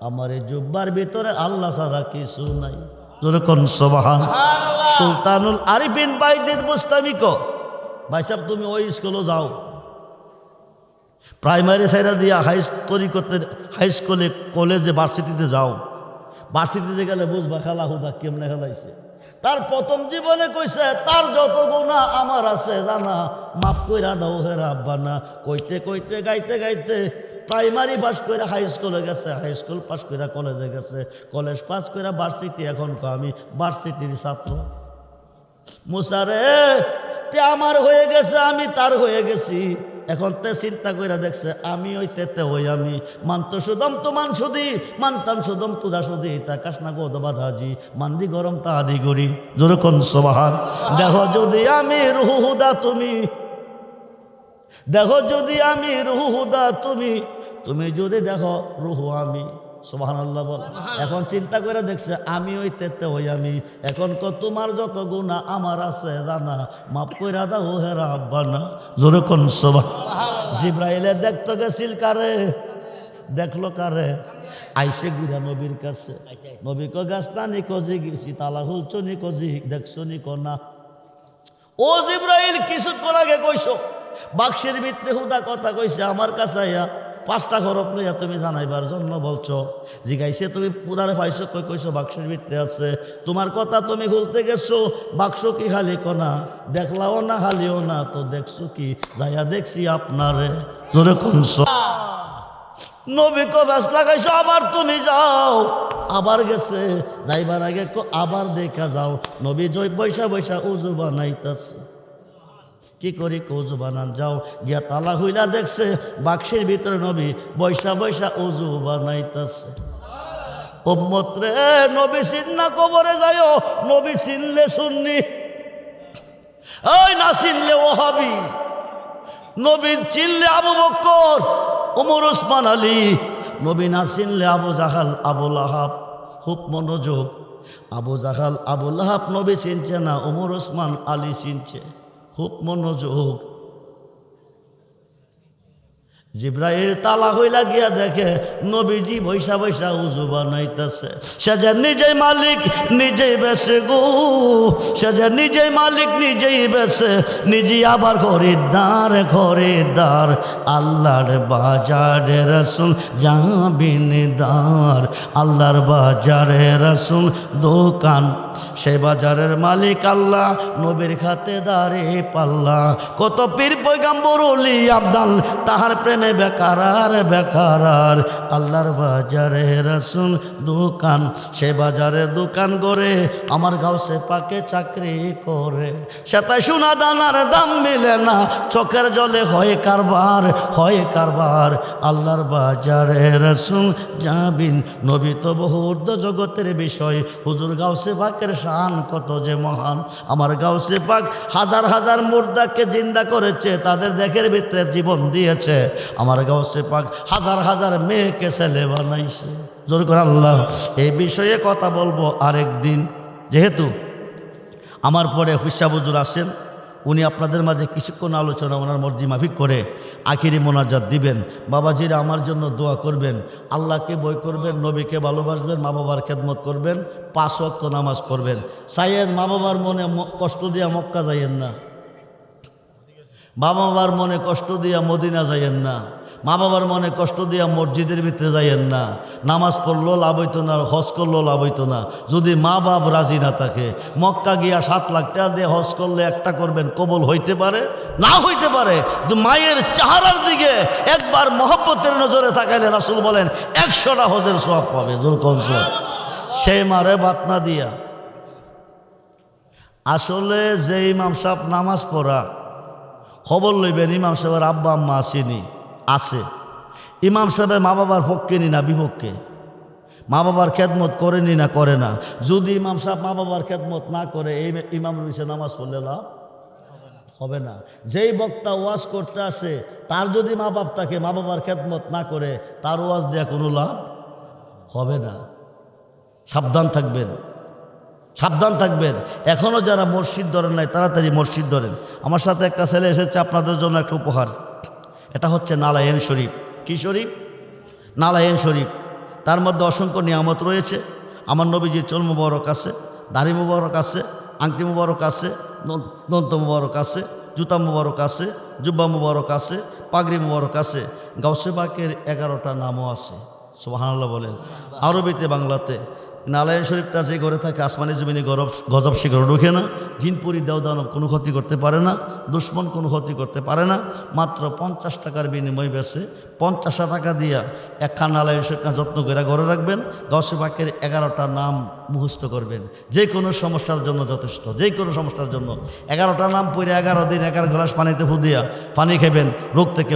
আমার এই জুব্বার ভিতরে আল্লাহ ছাড়া কিছু নাই জোরে কোন সুবহানাল্লাহ সুলতানুল আরিফিন বাইদিদ বুস্তামি কো ভাই সাহেব তুমি ওই স্কুলে যাও প্রাইমারি সাইরা দিয়া হাই স্কুলে কলেজে ভার্সিটিতে যাও ভার্সিটিতে গেলে বুঝবা খেলা হুদা কেমনে খেলাইছে তার প্রথম জীবনে কইছে তার যত গুনাহ আমার আছে জানা মাফ কইরা দাও হে রাব্বানা কইতে কইতে গাইতে গাইতে প্রাইমারি পাস কইরা হাই স্কুলে গেছে হাই স্কুল পাস কইরা কলেজে গেছে কলেজ পাস কইরা ভার্সিটি এখন আমি ভার্সিটির ছাত্র মুসা রে তে আমার হয়ে গেছে আমি তার হয়ে গেছি এখন তে চিন্তা করে দেখছে আমি ওই তেতে হই আমি মানত সুদম তো মান সুদি মানতান সুদম তুজা সুদি তা কাশনা গো বাধাজি মান্দি গরম তা আদি গরি জোরে কোন সুবহান দেখো যদি আমি রুহুদা তুমি দেখো যদি আমি রুহুদা তুমি যদি দেখো রুহু আমি সুবহানাল্লাহ বল এখন চিন্তা করে দেখছে আমি ওই তেতে হই আমি এখন তোমার যত গুনাহ আমার আছে জানা মাফ কইরা দাও হে রাব্বানা জোরে কোন সুবহানাল্লাহ জিবরাইলে দেখতে গেছিল কারে দেখলো কারে আইসে গুড়া নবীর কাছে নবী কো গাছতানি কজি গেছি তালা হুলছো নি কজি দেখছো নি কোনা ও জিবরাইল কিছুক্ষণ আগে কইছো বাক্সের ভিতরে হুদা কথা কইছে আমার কাছে আইয়া 5টা খরব লইয়া তুমি জানাইবার জন্য বলছো জিগাইছে তুমি পুরারে পাইছো কই কইছো বাক্সের ভিতরে আছে তোমার কথা তুমি খুলতে গেছো বাক্স কি খালি কোনা দেখলাও না খালিও না তো দেখছো কি যাইয়া দেখছি আপনারে জোরে কোনছো নবী কো বাস লাগাইছো আবার তুমি যাও আবার গেছে যাইবার আগে আবার দেখা যাও নবী জয় বৈশা বৈশা উজু বানাইতাছে কি করি কৌজু বানান যাও গিয়া তালা হইলা দেখছে বাক্সের ভিতরে নবী বৈশা বৈশা উজু বানাইতাছে উম্মত রে নবী চিন্না কবরে যাইও নবী চিনলে সুন্নি ওই না চিনলে ওহাবি নবী চিনলে আবু বকর ওমর ওসমান আলী নবী না চিনলে আবু জাহাল আবু লাহাব খুব মনোযোগ আবু জাহাল আবু লাহাব নবী চিনছে না ওমর ওসমান আলী চিনছে খুব মনোযোগ জিব্রাইল তালা হইলা গিয়া দেখে নবীজি বৈশা বৈশা উজু বানাইতেছে সে যে নিজেই মালিক নিজেই বেসে গো সে যে নিজেই মালিক নিজেই বেসে নিজে আবার খরিদ্দার আল্লাহর বাজারে রাসূল জাবিনদার আল্লাহর বাজারে রাসূল দোকান সেই বাজারের মালিক আল্লাহ, নবীর খাতে দাঁড়ে পাল্লা। কত পীর পয়গাম্বর ওলি আবদাল, তাহার প্রেমে বেকার আর বেকার আর। আল্লাহর বাজারে রাসূল দোকান, সে বাজারে দোকান করে আমার গাউসে পাকে চাকরি করে। সেটাই সোনা দানার দাম মিলে না, চোখের জলে হয় কারবার, হয় কারবার। আল্লাহর বাজারে রাসূল যাবিন, নবী তো বহু ঊর্ধ্ব জগতের বিষয়। হুজুর গাউসে পাকের শান কত যে মহান। আমার গাউসে পাক হাজার হাজার মুর্দাকে জিন্দা করেছে, তাদের দেখের ভিতরে জীবন দিয়েছে। আমার গাউসে পাক হাজার হাজার মেয়েকে ছেলে বানাইছে। জোর করে আল্লাহ। এই বিষয়ে কথা বলবো আরেক দিন, যেহেতু আমার পরে হুইসা হুজুর আসেন, উনি আপনাদের মাঝে কিছুক্ষণ আলোচনা ওনার মর্জি মাফিক করে আখিরি মোনাজাত দিবেন। বাবাজিরা আমার জন্য দোয়া করবেন, আল্লাহকে ভয় করবেন, নবীকে ভালোবাসবেন, মা বাবার খেদমত করবেন, 5 ওয়াক্ত নামাজ পড়বেন। চাইয়েন মা বাবার মনে কষ্ট দিয়া মক্কা যাইয়েন না, বাবা মার মনে কষ্ট দিয়া মদিনা যাইয়েন না, মা বাবার মনে কষ্ট দিয়া মসজিদের ভিতরে যাইয়েন না। নামাজ পড়লেও লাভ হইতো না, হজ করলেও লাভ হইতো না যদি মা বাপ রাজি না থাকে। মক্কা গিয়া 7 লাখ টাকা দিয়ে হজ করলে একটা করবেন, কবুল হইতে পারে না হইতে পারে। কিন্তু মায়ের চেহারার দিকে একবার মহব্বতের নজরে তাকাইলে রাসূল বলেন 100টা হজের সওয়াব পাবে। জোর কোন সওয়াব? সেই মারে বাত না দিয়া। আসলে যে ইমাম সাহেব নামাজ পড়া, খবর লইবেন ইমাম সাহেবের আব্বা আম্মা আসেনি, আছে। ইমাম সাহেবের মা বাবার পক্ষে নি না বিপক্ষে, মা বাবার খেদমত করেনি না করে না। যদি ইমাম সাহেব মা বাবার খেদমত না করে, এই ইমামের বিষয়ে নামাজ পড়লে লাভ হবে না। যেই বক্তা ওয়াজ করতে আসে, তার যদি মা বাপ তাকে মা বাবার খেদমত না করে, তার ওয়াজ দেওয়া কোনো লাভ হবে না। সাবধান থাকবেন, সাবধান থাকবেন। এখনও যারা মসজিদ ধরেন নাই, তাড়াতাড়ি মসজিদ ধরেন। আমার সাথে একটা ছেলে এসেছে আপনাদের জন্য একটা উপহার। এটা হচ্ছে নালায়েন শরীফ। কি শরীফ? নালায়েন শরীফ। তার মধ্যে অসংখ্য নিয়ামত রয়েছে। আমার নবীজির চুল মুবারক আছে, দাড়ি মুবারক আছে, আংটি মুবারক আছে, দন্ত মুবারক আছে, জুতা মুবারক আছে, জুব্বা মুবারক আছে, পাগড়ি মুবারক আছে। গাউসে পাকের 11টা নামও আছে। সুবহানাল্লাহ বলেন। আরবিতে, বাংলাতে। নালায়েন শরীফটা যে ঘরে থাকে, আসমানি জমিনে গজব শিখর ঢুকে না, জিনপুরি দেওদানব কোনো ক্ষতি করতে পারে না, দুশ্মন কোনো ক্ষতি করতে পারে না। মাত্র 50 টাকার বিনিময় বেছে 50 টাকা দিয়া একখান নালায়েন শরীফটা যত্ন করে ঘরে রাখবেন। গাউসে পাকের 11টা নাম মুখস্থ করবেন। যে কোনো সমস্যার জন্য যথেষ্ট, যে কোনো সমস্যার জন্য 11টা নাম পড়ে 11 দিন 11 গ্লাস পানিতে ফুদিয়া পানি খাবেন, রোগ থেকে